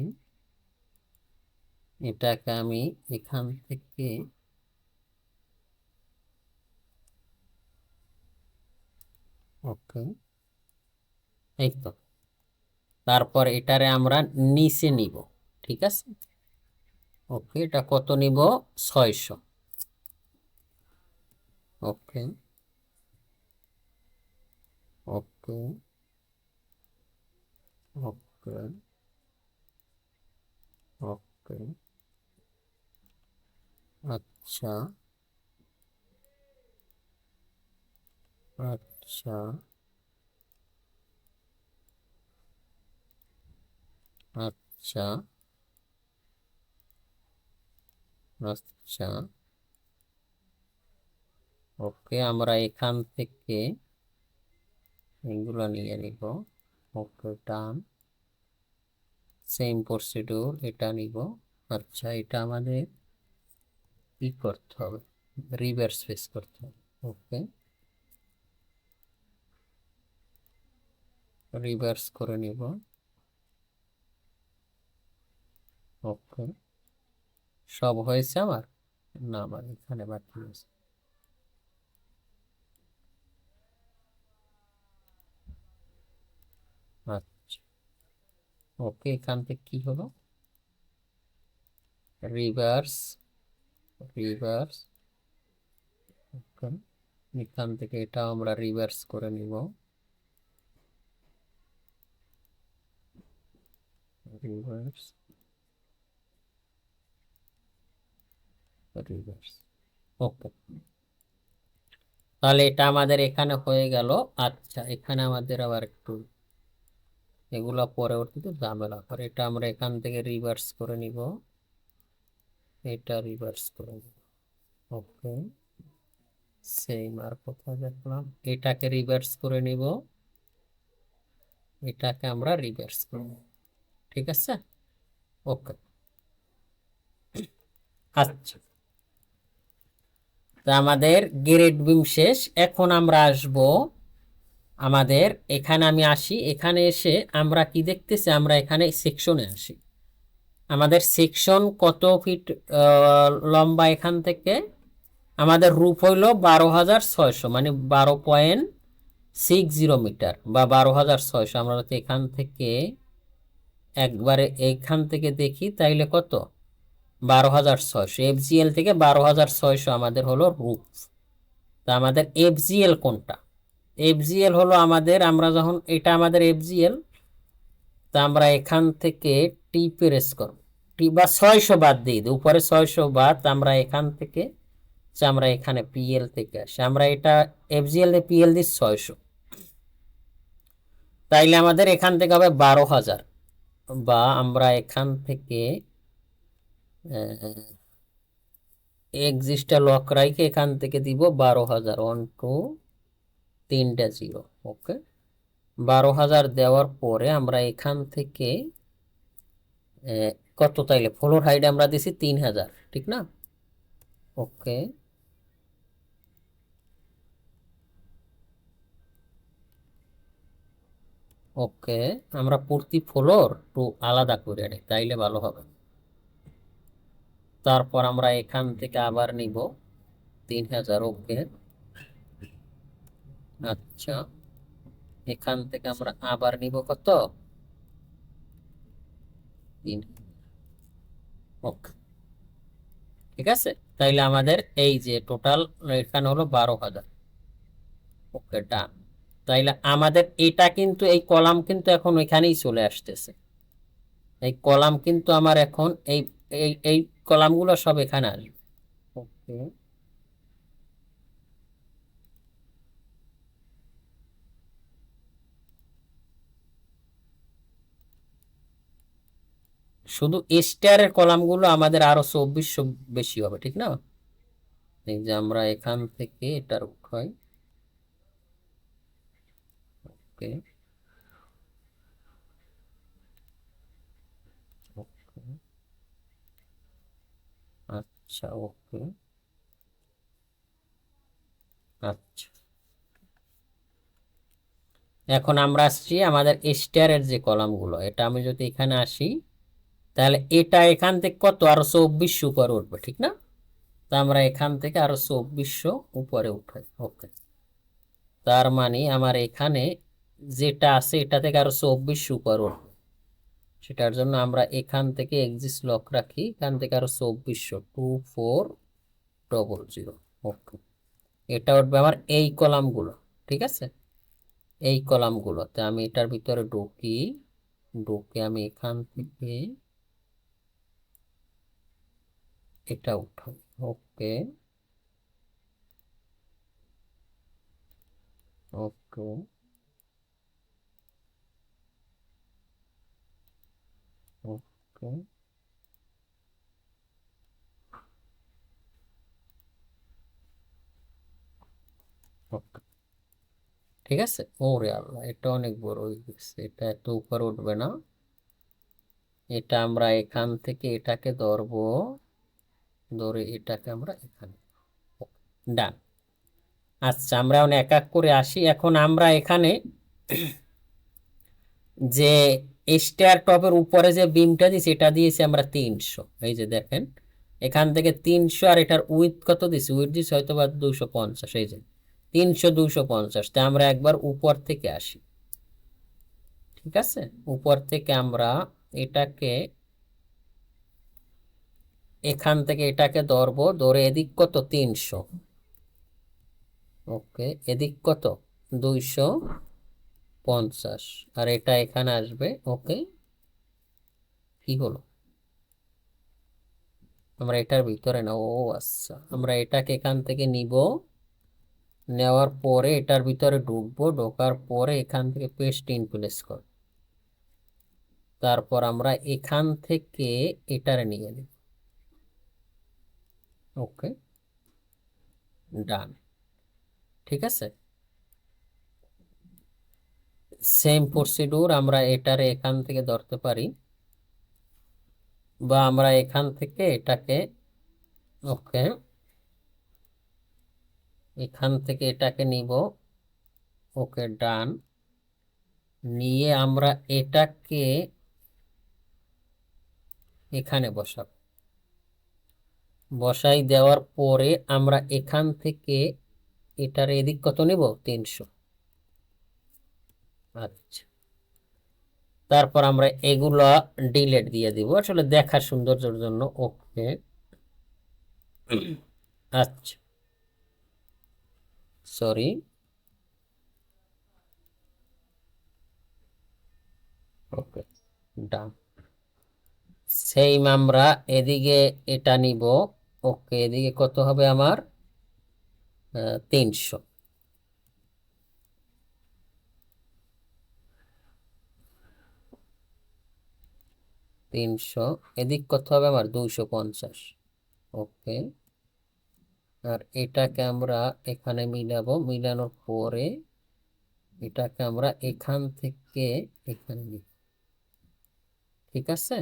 এটাকে আমি এখান থেকে, ওকে, এই তো। তারপর এটারে আমরা নিচে নিব, ঠিক আছে? ওকে, এটা কত নিব? 600। ওকে, ওকে, ওকে, ওকে, আচ্ছা, আচ্ছা, আচ্ছা, আচ্ছা, ওকে, আমরা এখান থেকে এগুলো নিয়ে নিব। ওকে, ডান। সেম প্রসিডিউর, এটা নিব। আচ্ছা, এটা আমাদের কি করতে হবে, রিভার্স ফেস করতে হবে। ওকে, রিভার্স করে নিব। ওকে, সব হয়েছে আমার? না, আমার এখানে বাকি আছে। আচ্ছা, ওকে, এখান থেকে কি হলো, রিভার্স, রিভার্স। ওকে, এখান থেকে এটা আমরা রিভার্স করে নিব। Reverse, reverse. ওকে, তাহলে এটা আমাদের এখানে হয়ে গেল। আচ্ছা, এখানে আমাদের আবার একটু এগুলা পরবর্তীতে ঝামেলা করে, এটা আমরা এখান থেকে রিভার্স করে নিব, এটা রিভার্স করে নিব। ওকে, সেম। আর কোথায় দেখলাম, এটাকে রিভার্স করে নিব, এটাকে আমরা রিভার্স করব। ঠিক আছে, ওকে। আচ্ছা, তো আমাদের গ্রেড বিম শেষ। এখন আমরা আসব আমাদের এখানে, আমি আসি এখানে, এসে আমরা কি দেখতেছি, আমরা এখানে সেকশনে আসি। আমাদের সেকশন কত ফিট লম্বা? এখান থেকে আমাদের রূপ হইল 12,600, মানে 12.60 মিটার বা 12,600। আমরা যদি এখান থেকে একবারে এইখান থেকে দেখি তাইলে কত, 12,600। এফজিএল থেকে 12,600 আমাদের হলো রূপ। তা আমাদের এফজিএল কোনটা? এফজিএল হলো আমাদের, আমরা যখন এটা আমাদের এফজিএল, তা আমরা এখান থেকে টি প্রেস করব, টি বা 600 বাদ দিয়ে দিই, উপরে 600 বাদ, আমরা এখান থেকে আমরা এখানে পিএল থেকে আসি, আমরা এটা এফজিএল দিয়ে পিএল দিই 600, তাইলে আমাদের এখান থেকে হবে 12,000। বা আমরা এখান থেকে এক্সিস্টটা লক রাইকে এখান থেকে দিব 12,000, 1 2 3টা 0। ওকে, 12,000 দেওয়ার পরে আমরা এখান থেকে কত, তাইলে ফ্লোর হাইট আমরা দিছি 3,000, ঠিক না? ওকে, ওকে, আমরা প্রতি ফ্লোর টু আলাদা করে নিই, তাইলে ভালো হবে। তারপর আমরা এখান থেকে আবার নিব 3,000। ওকে, আচ্ছা, এখান থেকে আমরা আবার নিব কত, 3। ওকে, ঠিক আছে। তাইলে আমাদের এই যে টোটাল এখানে হলো 12,000। ওকে, ডান। তাইলে আমাদের এটা কিন্তু, এই কলাম কিন্তু এখন এখানেই চলে আসতেছে, এই কলাম কিন্তু আমার এখন এই এই এই কলামগুলো সব এখানে আসবে। ওকে, শুধু স্টারের কলামগুলো আমাদের আরো 2400 বেশি হবে, ঠিক না? এই যে আমরা এখান থেকে এটার উঠাই। ওকে, ওকে, আচ্ছা, ওকে, আচ্ছা। এখন আমরা আসছি আমাদের স্টারের যে কলামগুলো, এটা আমি যদি এখানে আসি, তাহলে এটা এখান থেকে কত, আরো 2400 উপরে উঠবে, ঠিক না? তা আমরা এখান থেকে আরো 2400 উপরে উঠাই। ওকে, তার মানে আমার এখানে যেটা আছে এটা থেকে আরো 2400 উপরে উঠবে, সেটার জন্য আমরা এখান থেকে এক্সিস লক রাখি, এখান থেকে আরো 2400, 2400। ওকে, এটা উঠবে আমার এই কলামগুলো, ঠিক আছে? এই কলামগুলোতে আমি এটার ভিতরে ঢুকি, ঢুকে আমি এখান থেকে এটা উঠাই। ওকে, ওকে, ওকে, ওকে, ঠিক আছে। ওরে আল্লাহ, এটা অনেক বড় হয়ে গেছে, এটা এত উপরে উঠবে না। এটা আমরা এখান থেকে এটাকে ধরবো, ধরে এটাকে আমরা এখানে, ডান। আচ্ছা, আমরা এখন এক এক করে আসি। এখন আমরা এখানে যে স্টেয়ার টপের উপরে যে বিমটা দিয়েছি, এটা দিয়েছি আমরা 300। এই যে দেখেন, এখান থেকে 300, আর এটার উইথ কত দিছি, উইথ দিছি হয়তো বা 250। এই যে 300, 250। তা আমরা একবার উপর থেকে আসি, ঠিক আছে? উপর থেকে আমরা এটাকে, এখান থেকে এটাকে ধরবো, ধরে এদিক কত, 300। ওকে, এদিক কত, 250, আর এটা এখানে আসবে। ওকে, কি হলো, আমরা এটার ভিতরে না, ও আচ্ছা, আমরা এটাকে এখান থেকে নিব, নেওয়ার পরে এটার ভিতরে ঢুকবো, ঢোকার পরে এখান থেকে পেস্ট ইন প্লেস কর, তারপর আমরা এখান থেকে এটারে নিয়ে নিব। ওকে, ডান। ঠিক আছে, সেম প্রসিডিউর আমরা এটারে এখান থেকে ধরতে পারি, বা আমরা এখান থেকে এটাকে, ওকে, এখান থেকে এটাকে নিব। ওকে, ডান। নিয়ে আমরা এটাকে এখানে বসাব, বসাই দেওয়ার পরে আমরা এখান থেকে এটার এদিক কত নিব, 300। আচ্ছা, তারপর আমরা এগুলা ডিলেট দিয়ে দিব আসলে দেখার সৌন্দর্যের জন্য। ওকে, আচ্ছা, সরি, ওকে, ডান। সেম আমরা এদিকে এটা নিব। ওকে, এদিকে কত হবে আমার, 300। 300, এদিক কত হবে আমার, 250। ওকে, আর এটাকে আমরা এখানে মিলাবো, মিলানোর পরে এটাকে আমরা এখান থেকে এখানে নিব। ঠিক আছে,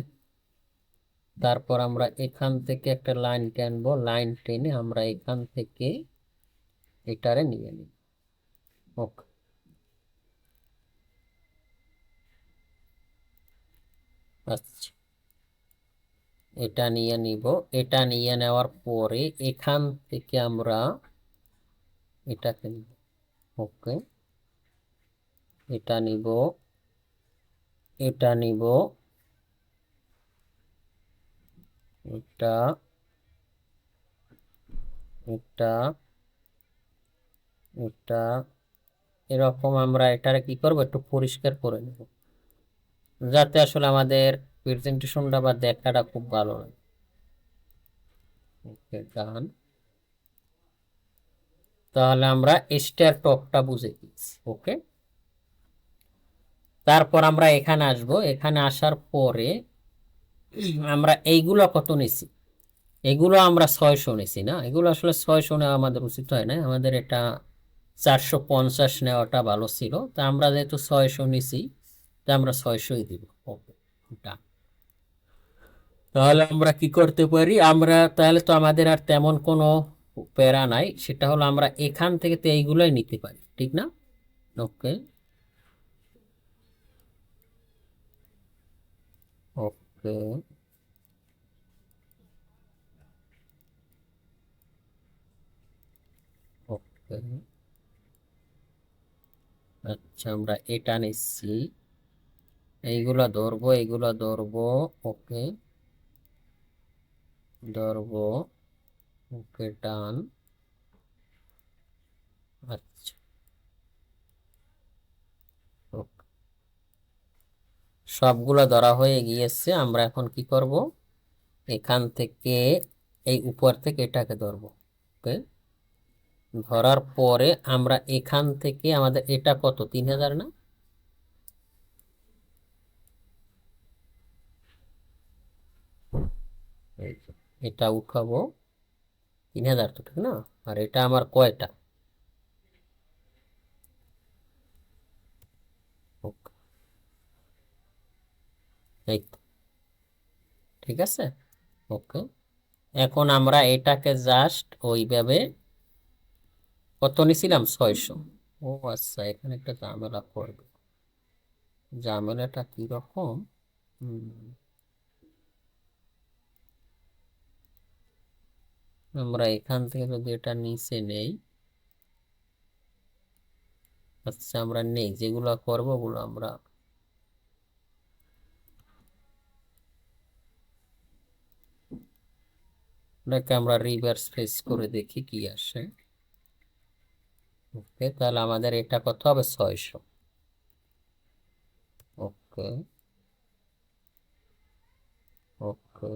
তারপর আমরা এখান থেকে একটা লাইন টানবো, লাইন টেনে আমরা এখান থেকে এটারে নিয়ে নিব। ওকে, আচ্ছা, এটা নিয়ে নিব। এটা নিয়ে নেওয়ার পরে এখান থেকে আমরা এটাকে নিব। ওকে, এটা নিব, এটা নিব, এটা, এটা, এটা, এরকম আমরা এটারে কি করব, একটু পরিষ্কার করে নেব, যাতে আসলে আমাদের প্রেজেন্টেশনটা বা দেখাটা খুব ভালো হয়। ওকে, ডান। তাহলে আমরা স্টার টপটা বুঝে গেছি। ওকে, তারপর আমরা এখানে আসব, এখানে আসার পরে আমরা এইগুলো কত নিছি, এগুলো আমরা 600 নিছি না, এগুলো আসলে 600 নেওয়া আমাদের উচিত হয় না, আমাদের এটা 450 নেওয়াটা ভালো ছিল। তা আমরা যেহেতু 600 নিছি, তা আমরা 600ই দিব। ওকে, ডান। তাহলে আমরা কি করতে পারি, আমরা তাহলে তো আমাদের আর তেমন কোনো প্যারা নাই, সেটা হলো আমরা এখান থেকে তো এইগুলোই নিতে পারি, ঠিক না? ওকে, ওকে, ওকে, আচ্ছা, আমরা এটা নিচ্ছি, এইগুলা ধরবো, এইগুলা ধরবো। ওকে, ধরবো। ওকে, ডান। আচ্ছা, ওকে, সবগুলা ধরা হয়ে গিয়েছে। আমরা এখন কি করব, এখান থেকে এই উপর থেকে এটাকে ধরবো। ওকে, ধরার পরে আমরা এখান থেকে আমাদের এটা কত, 3000 না? এই যে, এটা উঠাবো, 3000 তো, ঠিক না? আর এটা আমার কয়টা, ওকে, এই তো, ঠিক আছে। ওকে, এখন আমরা এটাকে জাস্ট ওইভাবে, কত নিছিলাম, 600। ও আচ্ছা, এখানে একটা ঝামেলা করবে, ঝামেলাটা কি রকম, আমরা এখান থেকে যদি এটা নিচে নেই, আচ্ছা, আমরা নেই, যেগুলো করবো ওগুলো আমরা, এটাকে আমরা রিভার্স ফেস করে দেখি কি আসে। ওকে, তাহলে আমাদের এটা কত হবে, 600। ওকে, ওকে,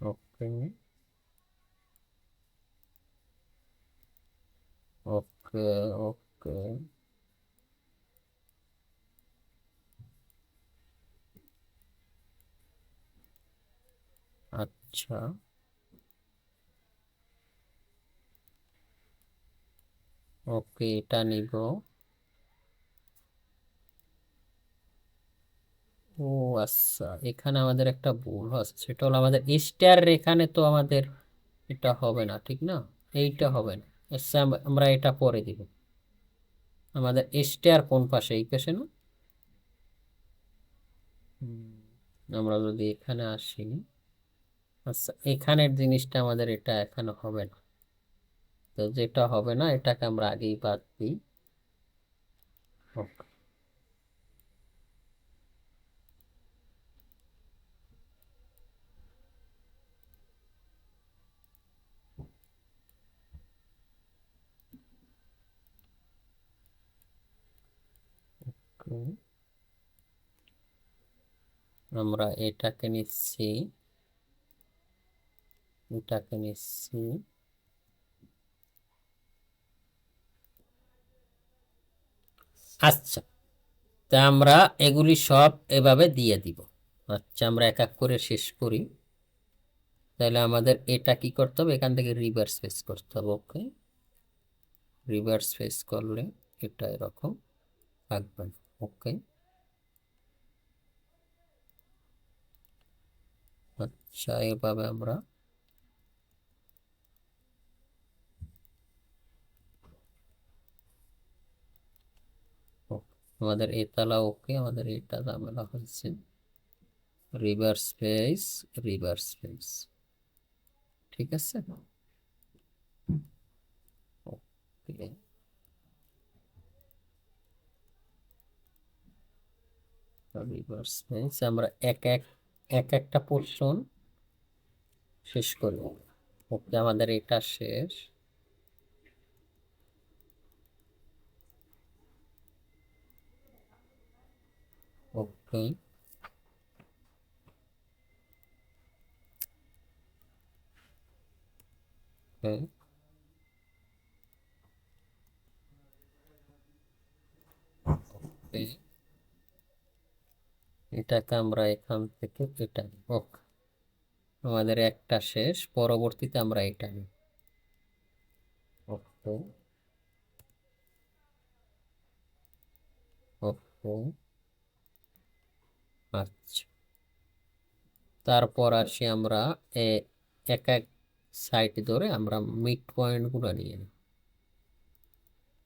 ওকে ওকে ওকে, আচ্ছা ওকে, এটা নিব। ও আচ্ছা, এখানে আমাদের একটা ভুল আছে, সেটা হলো আমাদের স্টার এখানে তো আমাদের এটা হবে না, ঠিক না? এইটা হবে না। আচ্ছা, আমরা এটা পরে দিব। আমাদের স্টার কোন পাশে? এই পাশে না? হুম, আমরা যদি এখানে আসি, আচ্ছা এখানের জিনিসটা আমাদের এটা এখানে হবে না। তো যেটা হবে না এটাকে আমরা আগেই বাদ দিই। ওকে ওকে। আমরা এটাকে নিচ্ছি, এটাকে নিচ্ছি। আচ্ছা, তা আমরা এগুলি সব এভাবে দিয়ে দিব। আচ্ছা, আমরা এক এক করে শেষ করি। তাহলে আমাদের এটা কি করতে হবে? এখান থেকে রিভার্স ফেস করতে হবে। ওকে, রিভার্স ফেস করলে এটা এরকম থাকবে। ওকে, আচ্ছা এভাবে আমরা আমাদের এ তালা ওকে, আমাদের এটা ঝামেলা হচ্ছে। রিভার্স ফেস, রিভার্স ফেস, ঠিক আছে। ওকে, রিভার্স ফেস আমরা এক এক এক একটা পোর্শন শেষ করব। ওকে, আমাদের এটা শেষ। ওকে ওকে ওকে, এটাকে আমরা এখান থেকে এটা নিব। ওকে, আমাদের একটা শেষ, পরবর্তীতে আমরা এটা নিব। ওকে ওকে, আচ্ছা তারপর আসি আমরা এ এক এক সাইড ধরে আমরা মিড পয়েন্ট গুলো নিয়ে নিই।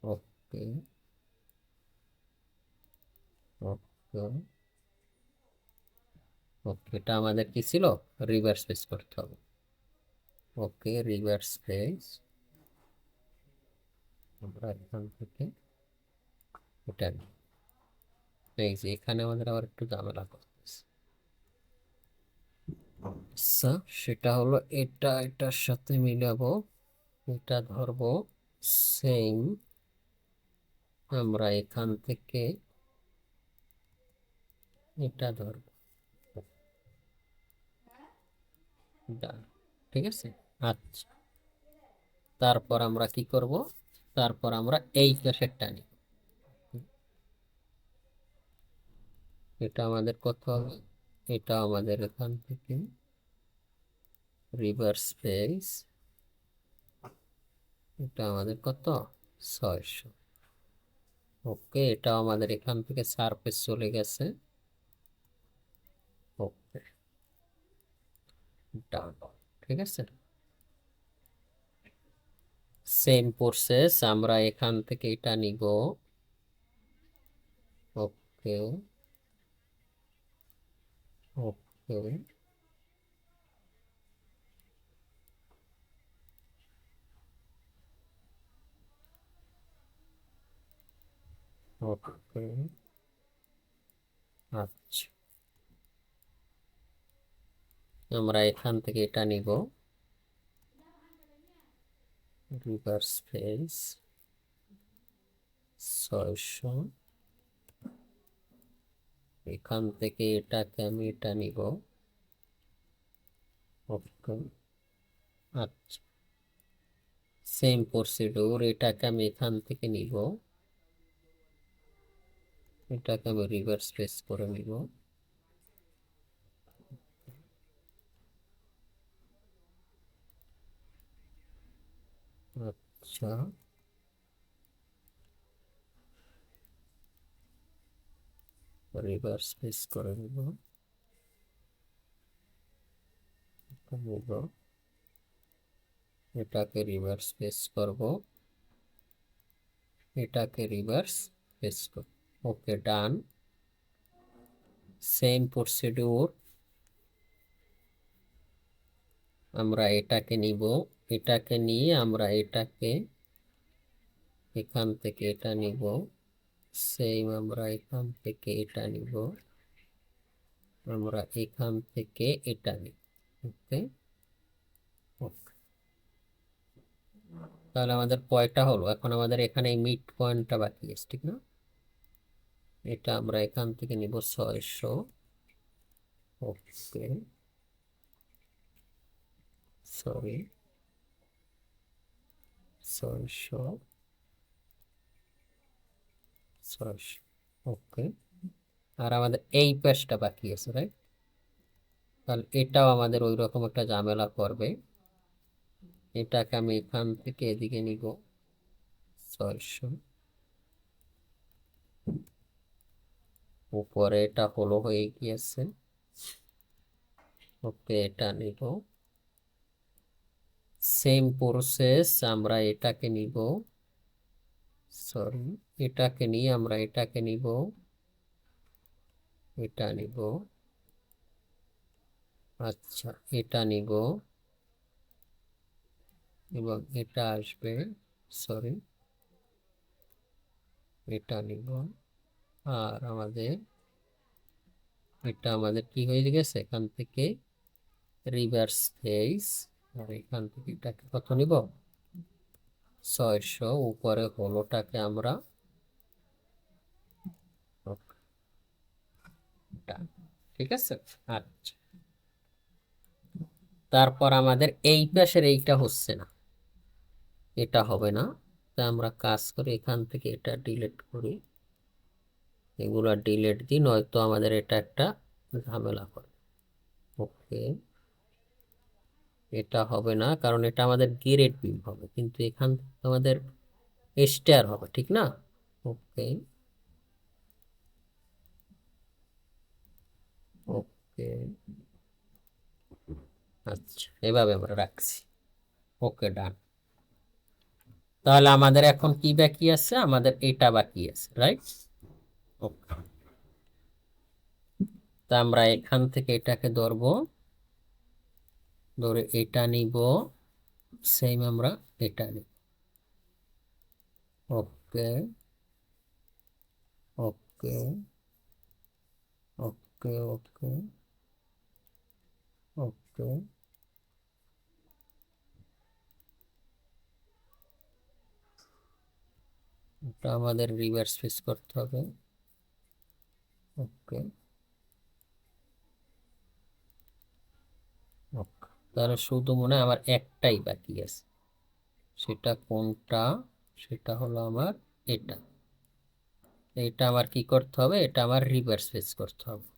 ওকে ওকে ওকে, এটা আমাদের কি ছিল? রিভার্স ফেস করতে হবে। ওকে, রিভার্স ফেস, আমরা এখান থেকে এটা নিই। এই যে এখানে আমাদের আবার একটু ঝামেলা করতেছে। আচ্ছা, সেটা হলো এটা এটার সাথে মিলাবো, এটা ধরবো সেম। আমরা এখান থেকে এটা ধরবো, ডান, ঠিক আছে। আচ্ছা, তারপর আমরা কি করব? তারপর আমরা এই পাশেরটা নিব। এটা আমাদের কত হবে? এটা আমাদের এখান থেকে রিভার্স ফেস, এটা আমাদের কত? 600। ওকে, এটা আমাদের এখান থেকে সারফেস চলে গেছে। ওকে, ডান, ঠিক আছে। সেম প্রসেস, আমরা এখান থেকে এটা নিব। ওকে ওকে ওকে, আচ্ছা আমরা এখান থেকে এটা নিব, রিভার্স ফেস 600। এখান থেকে এটাকে আমি এটা নিব, ওকে, আচ্ছা, সেম প্রসিডিউর। এটাকে আমি এখান থেকে নিব, এটাকে আমি রিভার্স পেস করে নিব। আচ্ছা, রিভার্স পেস করে নিব, নিব, এটাকে রিভার্স পেস করব, এটাকে রিভার্স পেস করব। ওকে, ডান। সেম প্রসিডিউর, আমরা এটাকে নিব, এটাকে নিয়ে আমরা এটাকে এখান থেকে এটা নিব, সেম আমরা এখান থেকে এটা নিব, আমরা এখান থেকে এটা নিব। ওকে, ওকে, তাহলে আমাদের কয়টা হলো? এখন আমাদের এখানে মিড পয়েন্টটা বাকি আছে, ঠিক না? এটা আমরা এখান থেকে নিব 600। ওকে, সরি, 600, 600। ওকে, আর আমাদের এই পেজটা বাকি আছে, রাইট? তাহলে এটাও আমাদের ওই রকম একটা ঝামেলা করবে। এটাকে আমি এখান থেকে এদিকে নিব 600, উপরে এটা হলো হয়ে গিয়েছে। ওকে, এটা নিব, সেম প্রসেস, আমরা এটাকে নিব, সরি, এটাকে নিয়ে আমরা এটাকে নিব, এটা নিব, আচ্ছা, এটা নিব এবং এটা আসবে, সরি, এটা নিব। আর আমাদের এটা আমাদের কি হয়ে গেছে, এখান থেকে রিভার্স ফেস, আর এখান থেকে এটাকে কত নিব, 600, উপরে হলোটাকে আমরা ঠিক আছে। আচ্ছা, তারপর আমাদের এই পাশের এইটা হচ্ছে না, এটা হবে না, তা আমরা কাজ করি এখান থেকে এটা ডিলিট করি, এগুলা ডিলিট দিই, নয়তো আমাদের এটা একটা ঝামেলা করে। ওকে, এটা হবে না, কারণ এটা আমাদের গ্রেড বিম হবে, কিন্তু এখান থেকে আমাদের স্টার হবে, ঠিক না? ওকে, ওকে, আচ্ছা, এভাবে আমরা রাখছি। ওকে, ডান। তাহলে আমাদের এখন কি বাকি আছে? আমাদের এটা বাকি আছে, রাইট? ওকে, তা আমরা এখান থেকে এটাকে ধরবো, ধরে এটা নিব, সেম আমরা এটা নিব। ওকে, ওকে, ওকে, ওকে, ওকে, এটা আমাদের রিভার্স ফেস করতে হবে। ওকে, ওকে, তাহলে শুধু মনে হয় আমার একটাই বাকি আছে, সেটা কোনটা? সেটা হলো আমার এটা। এটা আমার কি করতে হবে? এটা আমার রিভার্স ফেস করতে হবে।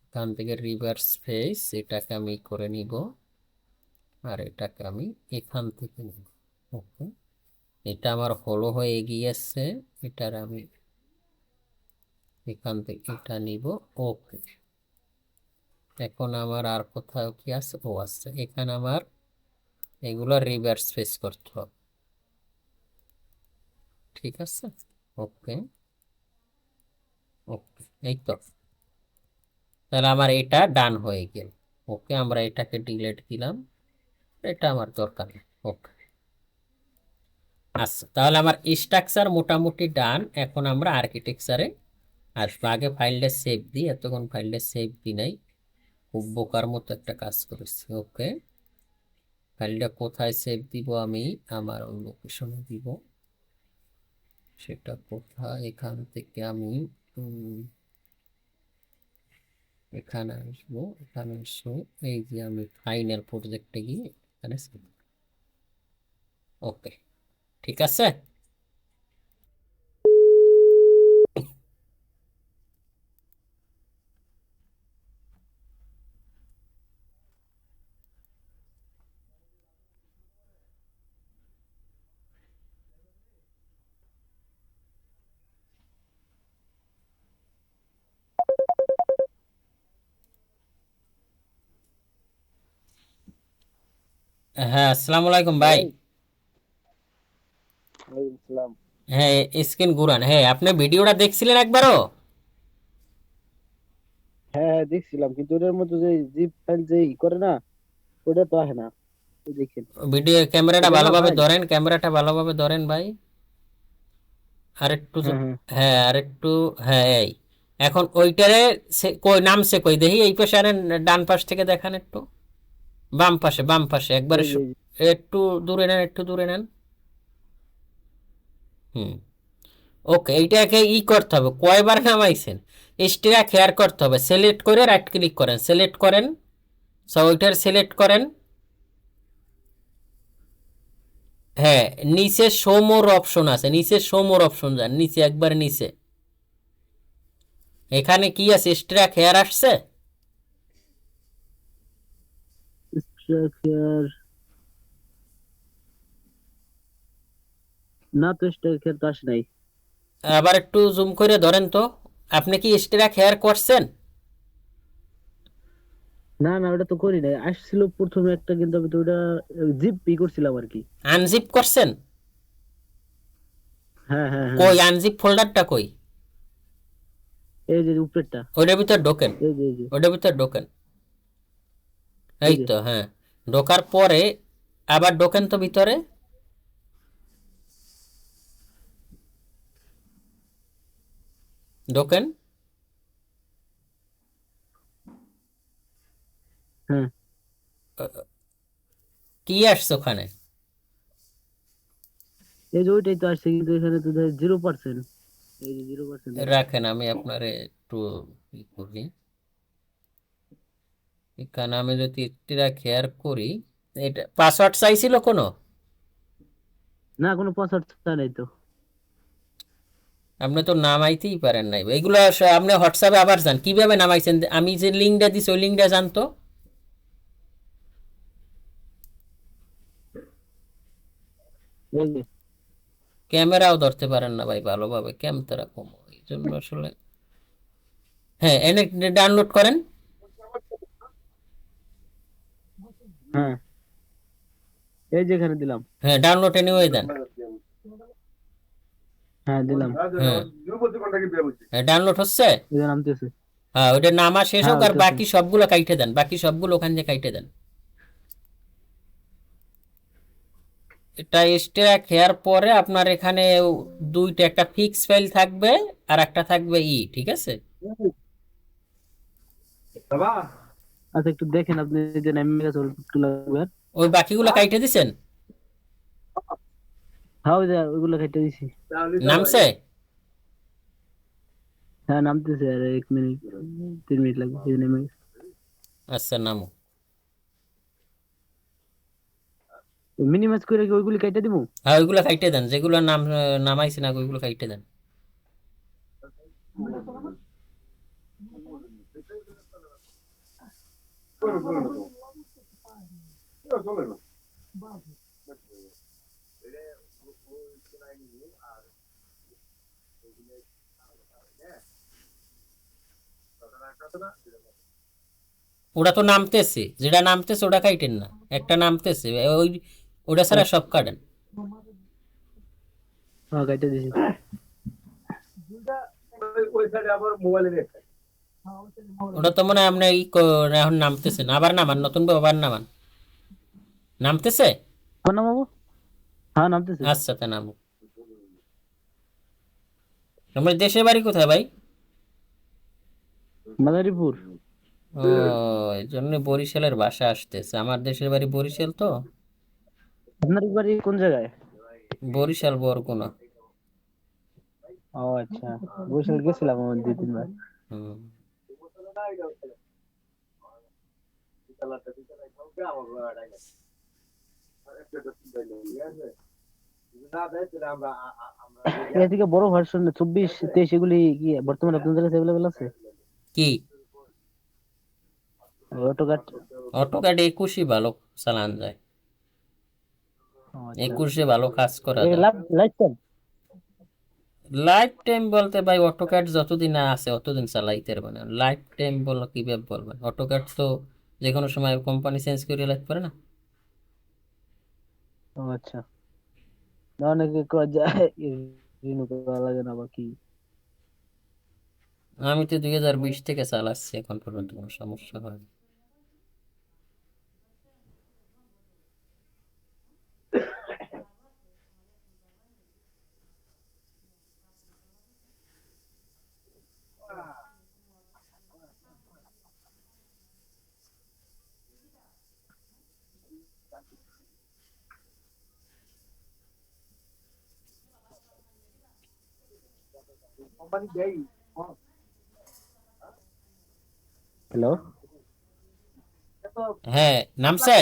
এখান থেকে রিভার্স ফেস এটাকে আমি করে নিব, আর এটাকে আমি এখান থেকে নিব। ওকে, এটা আমার হলো হয়ে গিয়েছে, এটার আমি এখান থেকে এটা নিব। ওকে, এখন আমার আর কোথাও কি আছে? ও আছে, এখানে আমার এগুলো রিভার্স ফেস করতে হবে, ঠিক আছে। ওকে, ওকে, এই তো, তাহলে আমার এটা ডান হয়ে গেল। ওকে, আমরা এটাকে ডিলিট দিলাম, এটা আমার দরকার নেই। ওকে, আচ্ছা, তাহলে আমার স্ট্রাকচার মোটামুটি ডান। এখন আমরা আর্কিটেকচারে আসবো। আগে ফাইলটা সেভ দিই, এতক্ষণ ফাইলটা সেভ দিই নাই, খুব বোকার মতো একটা কাজ করেছি। ওকে, ফাইলটা কোথায় সেভ দিব? আমি আমার ওই লোকেশনে দিব। সেটা কোথায়? এখান থেকে আমি এখানে আসবো, এখানে আসবো, এই যে আমি ফাইনাল প্রজেক্টে গিয়ে এখানে ওকে, ঠিক আছে। হ্যাঁ, আসসালামু আলাইকুম ভাই। ভাই, ওয়ালাইকুম সালাম। হ্যাঁ, স্ক্রিন ঘুরান। হ্যাঁ, আপনি ভিডিওটা দেখছিলেন একবারও? হ্যাঁ হ্যাঁ, দেখছিলাম, কিন্তু ওটার মধ্যে যে জিপ ফাইল যে করে না, ওটা তো আসে না। ওই দেখেন। ভিডিও ক্যামেরাটা এটা না ভালোভাবে ভাই। ধরেন, ক্যামেরাটা ভালোভাবে ধরেন ভাই। আরেকটু হ্যাঁ হ্যাঁ। হ্যাঁ, আরেকটু। হ্যাঁ, এই এখন ওইটারে কই নামছে, কই দেখি এই পাশে আরেন, ডান পাশ থেকে দেখান একটু। বাম পাশে, বাম পাশে একবারে এই যে এই যে। একটু দূরে নেন, একটু দূরে নেন। হুম। ওকে, এইটাকে করতে হবে, কয়বার নামাইছেন এক্সট্রা খেয়ার করতে হবে। সিলেক্ট করে রাইট ক্লিক করেন, সিলেক্ট করেন, ওইটার সিলেক্ট করেন। হ্যাঁ, নিচে শো মোর অপশন আছে, নিচে শো মোর অপশন যান, নিচে একবার নিচে। এখানে কি আছে, এক্সট্রা খেয়ার আসছে? স্ট্রাকচার। না তো, স্ট্রাকচার তো আসে নাই। আবার একটু জুম করে ধরেন তো। আপনি কি এক্সট্রা খেয়ার করছেন? না না, ওটা তো করি নাই, আসছিল প্রথমে একটা, কিন্তু আমি তো ওটা জিপ করছিলাম আর কি। আনজিপ করছেন? হ্যাঁ হ্যাঁ হ্যাঁ। কই আনজিপ ফোল্ডারটা কই? এই যে উপরেরটা। ওইটার ভিতর ঢোকেন, এই যে এই যে। ওইটার ভিতর ঢোকেন। এই এই যে। তো, হ্যাঁ। ঢোকার পরে আবার ঢোকেন তো ভিতরে, ঢোকেন। হ্যাঁ, কি আসছে ওখানে? এই যে ওইটাই তো আসছে, কিন্তু এখানে তো 0%। এই যে 0% দেখাচ্ছে। রাখেন, আমি আপনারে একটু ই করি। এখানে আমি যদি এক্সট্রা খেয়ার করি, এটা পাসওয়ার্ড চাইছিল কোনো? না, কোনো পাসওয়ার্ড নাই তো। আপনি তো নামাইতেই পারেন নাই এগুলো। আপনি হোয়াটসঅ্যাপে আবার যান, কিভাবে নামাইছেন, আমি যে লিঙ্কটা দিছি ওই লিঙ্কটা জানতো। এই যে। ক্যামেরাও ধরতে পারেন না ভাই ভালোভাবে, ক্যামেরা কম, এই জন্য আসলে। হ্যাঁ, এনে ডাউনলোড করেন। হ্যাঁ, এই যে এখানে দিলাম। হ্যাঁ, ডাউনলোড এনিওয়ে দেন। হ্যাঁ, দিলাম। হ্যাঁ, হ্যাঁ, ডাউনলোড হচ্ছে। এই যে নামতেছে। হ্যাঁ, ওইটা নামা শেষ হ্যাঁ, হোক, আর হইতেছে। বাকি সবগুলো কাইটে দেন, বাকি সবগুলো ওখান থেকে কাইটে দেন। এটা এক্সট্রা খেয়ার পরে আপনার এখানে দুইটা, একটা ফিক্স ফাইল থাকবে আর একটা থাকবে ঠিক আছে। আচ্ছা, একটু দেখেন আপনি, এই যে নেমে গেছে, অল্প একটু লাগবে আর। ওই বাকিগুলো কাইটে দিছেন? হ্যাঁ, ওই যে ওইগুলো কেটে দিছি। নামছে? হ্যাঁ, নামতেছে, আর 1 মিনিট 3 মিনিট লাগবে, এই যে নেমে গেছে। আচ্ছা, নামো। মিনিমাইজ করে কি ওইগুলি কেটে দিব? হ্যাঁ, ওইগুলো কাইটে দেন, যেগুলো নামাইছে না ওইগুলো কাইটে দেন। ওটা তো নামতেছে, যেটা নামতেছে ওটা কাইটেন না, একটা নামতেছে ওই, ওটা ছাড়া সব কাটেন। হ্যাঁ, কেটে দিছি। ওটা তো মনে হয় আপনি এখন নামতেছে না, আবার নামান, নতুন করে আবার নামান। নামতেছে? কোন নাম বাবু? হ্যাঁ, নামতেছে। আচ্ছা, তা নামো। তোমার দেশের বাড়ি কোথায় ভাই? মাদারীপুর। ও, এই জন্য বরিশালের ভাষা আসতেছে, আমার দেশের বাড়ি বরিশাল তো। আপনার বাড়ি কোন জায়গায়? বরিশাল বরগুনা। ও আচ্ছা, বরিশাল গেছিলাম আমার 2-3 বার। হুম। এর থেকে বড় ভার্সন 24 23 এগুলি কি বর্তমানে আপনাদের কাছে অ্যাভেলেবেল আছে? কি অটোক্যাড। অটোক্যাড 21ই ভালো চালান যায়, আচ্ছা, 21-এ ভালো কাজ করা এই যায়। Life time. লাইফ টাইম বলতে ভাই অটোক্যাড যতদিন না আছে অতদিন চালাইতে পারবে না। লাইফ টাইম বললো কিভাবে বলবেন, অটোক্যাড তো যে কোনো সময় কোম্পানি চেঞ্জ করে লাগতে পারে না। ও আচ্ছা, না অনেকে কয় যায় রিনিউ করা লাগে না বা কি। আমি তো 2020 থেকে চালাচ্ছি, এখন পর্যন্ত কোনো সমস্যা হয়নি। হ্যালো। হ্যাঁ, নামছে।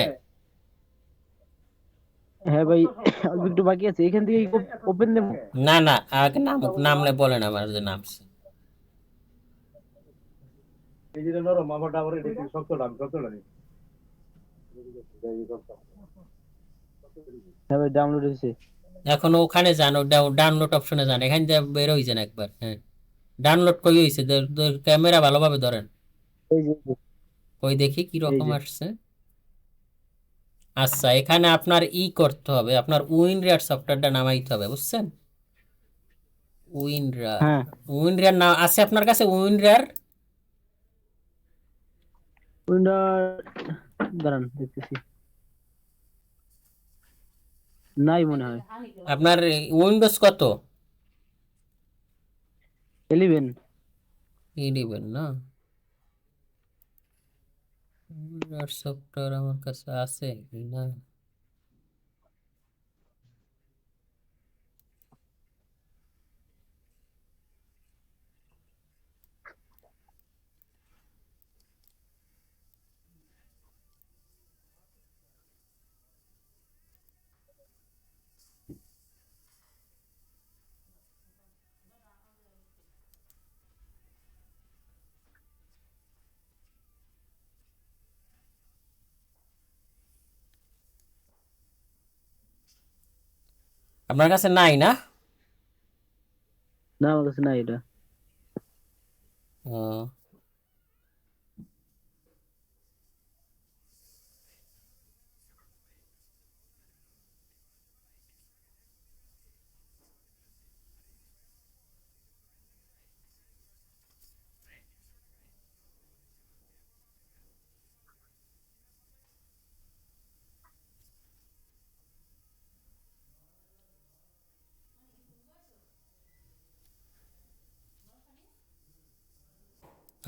হ্যাঁ ভাই, অল্প একটু বাকি আছে, এখান থেকে ওপেন দেবো। না না, আগে নামলে বলেন আমার যে নামছে। হ্যাঁ ভাই, ডাউনলোড হয়েছে। এখন ওখানে যান, ডাউনলোড অপশনে যান, এখান থেকে বের হয়েছেন একবার। হ্যাঁ, ডাউনলোড কই হয়েছে, ক্যামেরা ভালোভাবে ধরেন, এই যে ওই দেখি কি এই রকম যে আসছে। আচ্ছা, এখানে আপনার করতে হবে, আপনার উইনরার সফটওয়্যারটা নামাইতে হবে, বুঝছেন? উইনরার, হ্যাঁ, উইনরার না আছে আপনার কাছে? উইনরার উইন্ডার, দাঁড়ান দেখতেছি, নাই মনে হয়। আপনার উইন্ডোজ কত? 11। 11 না? উইনরার সফটওয়্যার আমার কাছে আছে কি না? আপনার কাছে নাই না? না, আমার কাছে নাই এটা। ও,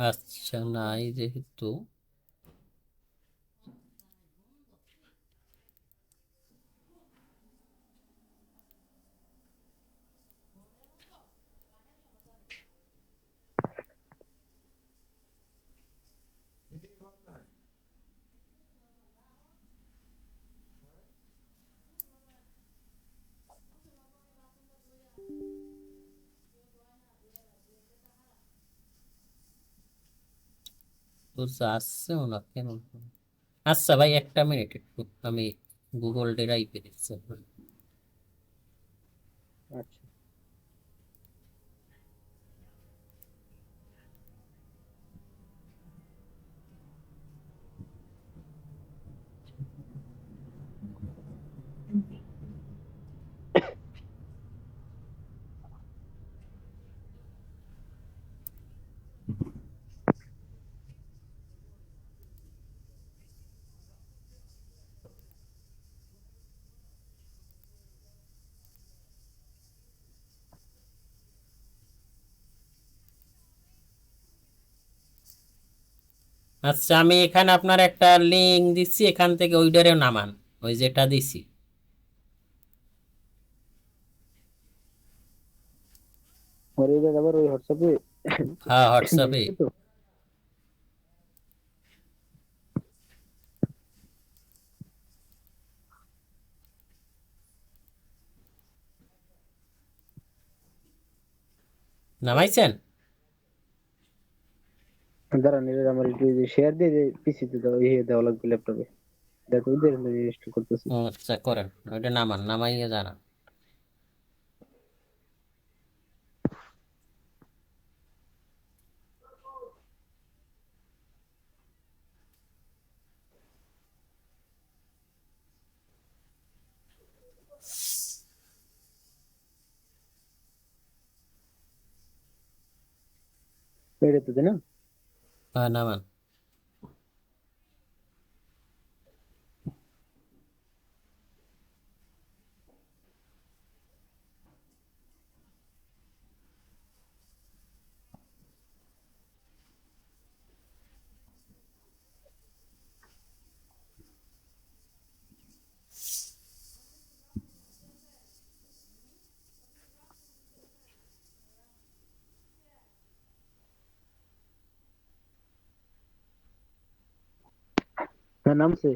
আচ্ছা, নাই যেহেতু। তো যাচ্ছেও না কেন? আচ্ছা ভাই, একটা মিনিট, একটু আমি গুগল ড্রাইভে দেখছি। আচ্ছা, আচ্ছা, আমি এখানে আপনার একটা লিঙ্ক দিচ্ছি, এখান থেকে ওইটারেও নামান, ওই যেটা দিছি। আর এটা আবার ওই হোয়াটসঅ্যাপে হ্যাঁ, হোয়াটসঅ্যাপে। দিয়েছে তো। আচ্ছা, নামাইছেন? দাঁড়ান, এবার আমার একটু শেয়ার দিয়ে পিসিতে দাও, ইয়ে দেওয়া লাগবে ল্যাপটপে। দেখো ইনস্টল করতেছি। ও আচ্ছা, করেন ওইটা, নামান, নামাইয়ে জানান। এটাতে তাই না? হ্যাঁ, নামান। হ্যাঁ, নামছে।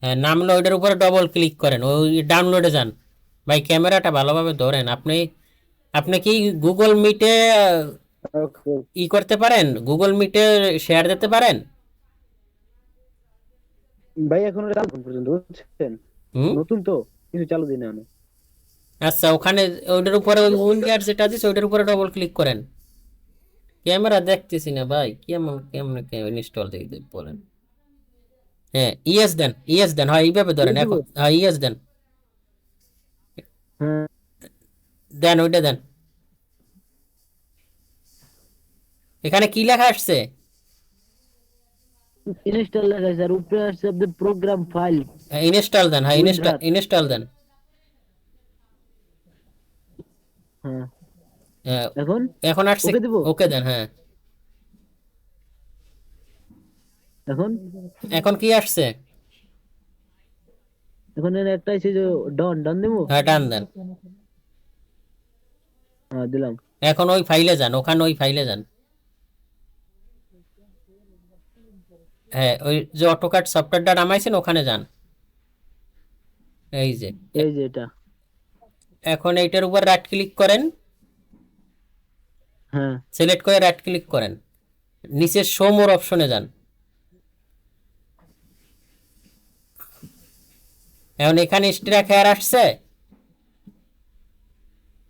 হ্যাঁ, নামলে ওইটার উপরে ডবল ক্লিক করেন, ওই ডাউনলোডে যান। ভাই ক্যামেরাটা ভালোভাবে ধরেন। আপনি আপনি কি গুগল মিটে ওকে। ই করতে পারেন? গুগল মিটে শেয়ার দিতে পারেন? ভাই এখন ওটা চালু পর্যন্ত বুঝছেন, হুম। নতুন তো, কিছু চালু দিই না আমি। আচ্ছা, ওখানে ওইটার উপরে ওই উইন্ডোজ যেটা দিচ্ছে ওইটার উপরে ডবল ক্লিক করেন। ক্যামেরা দেখতেছি না ভাই, কেমন কেমন ইনস্টল দিয়ে বলেন। হ্যাঁ, ইয়েস দেন, ইয়েস দেন, হয় এইভাবে ধরেন এই দিব। এখন, হ্যাঁ ইয়েস দেন। হ্যাঁ, দেন, ওইটা দেন। এখানে কি লেখা আসছে? ইনস্টল লাগাইছে আর উপরে আসছে আপনার প্রোগ্রাম ফাইল ইনস্টল দেন, হ্যাঁ ইনস্টল, উইন্ডার। ইনস্টল দেন। হ্যাঁ, হ্যাঁ, এখন এখন আসছে। ওকে দিব। ওকে দেন, হ্যাঁ। এখন এখন কি আসছে? এখন এর একটা আছে যে ডন ডন দিব। হ্যাঁ, ডান দেন। হ্যাঁ, দিলাম। এখন ওই ফাইলে যান, ওখানে ওই ফাইলে যান। হ্যাঁ, ওই যে অটোক্যাড সফটওয়্যারটা নামাইছেন ওখানে যান। এই যে এই যে এটা। এখন এইটার উপর রাইট ক্লিক করেন, হ্যাঁ, সিলেক্ট করে রাইট ক্লিক করেন, নিচে শো মোর অপশনে যান। এখন এখানে স্ট্রাক হেয়ার আসছে।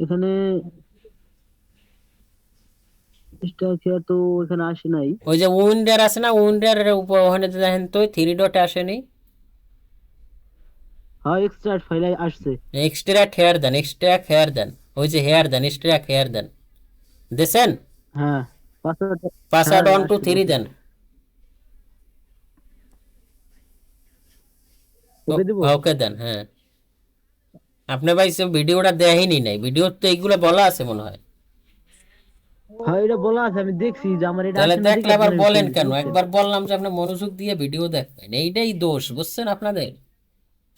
এখানে স্টার কেয়ার তো এখানে আসে নাই। ওই যে উইন্ডার আছে না, উইন্ডার উপর ওখানে দেখেন তো থ্রি ডট আসেনি। হ্যাঁ, এক্সট্রা ফাইল আসছে। এক্সট্রাক্ট হেয়ার দেন, এক্সট্রাক্ট হেয়ার দেন। ওই যে হেয়ার দেন, এক্সট্রাক্ট হেয়ার দেন। দেখছেন? হ্যাঁ, পাসওয়ার্ড। হ্যাঁ, পাসওয়ার্ড 1 2 3 আসছে। দেন। ওকে দিব। ওকে দেন, হ্যাঁ। আপনি ভাই সে ভিডিওটা দেখেনি নাই, ভিডিও তো এইগুলো বলা আছে মনে হয়। হ্যাঁ, এটা বলা আছে, আমি দেখছি যে আমার এটা তাহলে আসে না দেখলে দেখে আবার আপনার আমি ফোন বলেন দিছি কেন? বুঝছেন। একবার বললাম যে আপনি মনোযোগ দিয়ে ভিডিও দেখবেন, এইটাই দোষ বুঝছেন আপনাদের।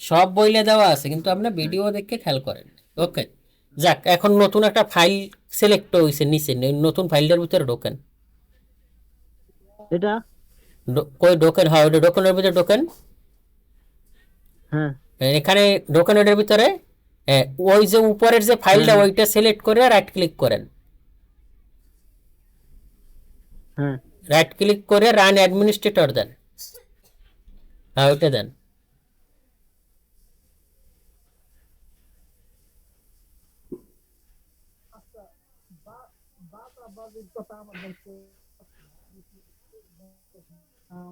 সব বইলে দেওয়া আছে কিন্তু আপনি ভিডিও দেখে খেয়াল করেন। ওকে, যাক, এখন নতুন একটা ফাইল সিলেক্ট হয়েছে নিচে, নতুন ফাইলটার ভিতরে ঢোকেন। এটা। কই ঢোকেন? হয় ওটা ঢোকেনের ভিতরে ঢোকেন। হ্যাঁ, এখানে ঢোকেন ওটার ভিতরে। ওই যে উপরের যে হ্যাঁ, ফাইলটা ওইটা সিলেক্ট করে রাইট ক্লিক করেন। হ্যাঁ। রাইট ক্লিক করে রান অ্যাডমিনিস্ট্রেটর দেন। হ্যাঁ, ওইটা দেন।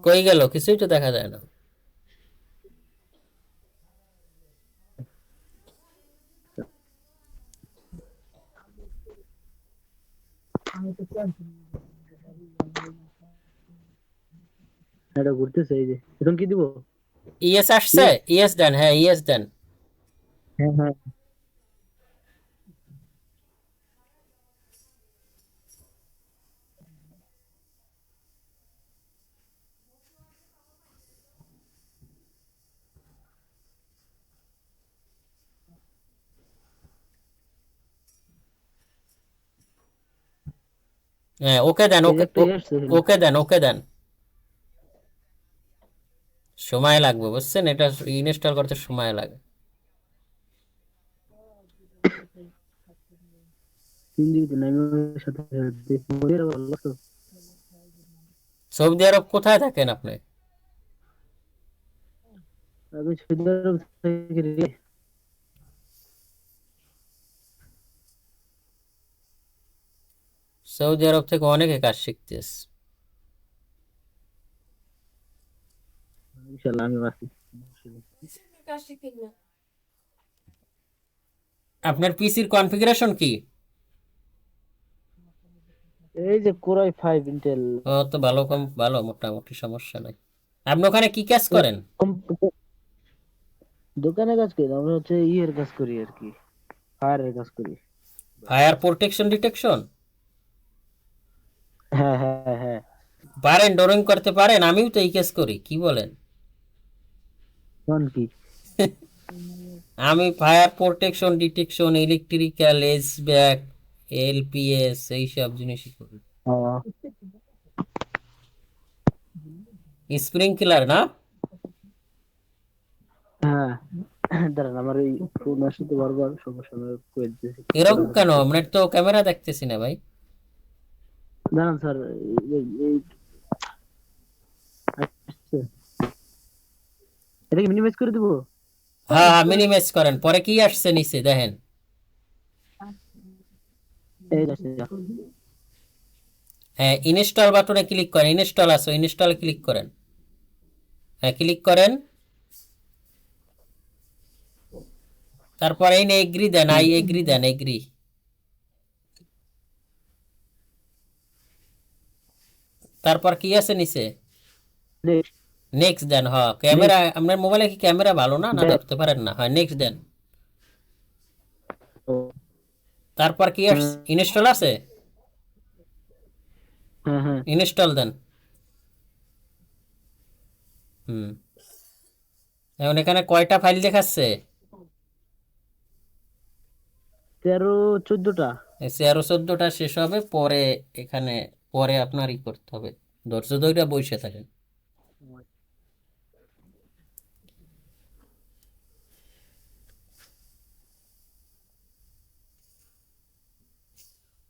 কই গেল? কিছুই তো দেখা যায় না। এটা ঘুরতেছে, এই যে এখন কি দিব। ইয়েস আসছে, ইয়েস। ইয়েস দেন, হ্যাঁ ইয়েস দেন। হ্যাঁ, হ্যাঁ। হ্যাঁ, ওকে দেন, এই যে ওকে একটা আসছে এখানে। ওকে দেন, ওকে দেন। সময় লাগবে বুঝছেন, এটা ইনস্টল করতে সময় লাগে। সিন্ডিকেটে নামে ওর সাথে দেখি ওদের ভালো তো। সৌদি আরব কোথায় থাকেন আপনি? আমি সৌদি আরব থেকে সৌদি আরব থেকে অনেকে কাজ শিখতেছে। ইনশাআল্লাহ আমি আছি। আপনার পিসির কনফিগারেশন কি? এই যে কোরাই 5 ইন্টেল। ও তো ভালো, কম ভালো, মোটামুটি সমস্যা নাই। আপনি ওখানে কি কাজ করেন? দোকানে কাজ করি না, আমরা হচ্ছে ইয়ের কাজ করি আর কি, ফায়ারের কাজ করি। Fire protection detection? হ্যাঁ হ্যাঁ হ্যাঁ। পারেন, ড্রয়িং করতে পারেন? আমিও তো এই কাজ করি, কি বলেন? কোন কি? আমি ফায়ার প্রোটেকশন ডিটেকশন, ইলেকট্রিক্যাল, এসব্যাক, এলপিএস এইসব জিনিসই করি। ও, স্প্রিংকলার না? হ্যাঁ। দাঁড়ান আমার এই ফোন আসছে তো বারবার, সমস্যা নয় করে দিতেছি। এরকম কেন? আপনার তো ক্যামেরা দেখতেছি না ভাই। দাঁড়ান স্যার, এই আসছে। এটা কি মিনিমাইজ করে দিব? হ্যাঁ হ্যাঁ, মিনিমাইজ করেন, পরে কি আসছে নিচে দেখেন। এই আসছে। হ্যাঁ, ইনস্টল বাটনে ক্লিক করেন, ইনস্টল আছে, ইনস্টলে ক্লিক করেন। হ্যাঁ, ক্লিক করেন। তারপর এই এগ্রি দেন, আই এগ্রি দেন, এগ্রি। তারপর কি আছে নিচে? নেক্সট। নেক্সট দেন। হ্যাঁ, ক্যামেরা, নেক্সট। আপনার মোবাইলে কি ক্যামেরা ভালো না, না ব্যাক। ধরতে পারেন না? হ্যাঁ, নেক্সট দেন। ও, তারপর কি হ্যাঁ ইনস্টল আছে? হ্যাঁ হ্যাঁ। ইনস্টল দেন। হুম। এখন এখানে কয়টা ফাইল দেখাচ্ছে? 13-14টা। 13-14টা শেষ হবে পরে। এখানে পরে আপনার ই করতে হবে, ধৈর্য ধরে বসে থাকেন।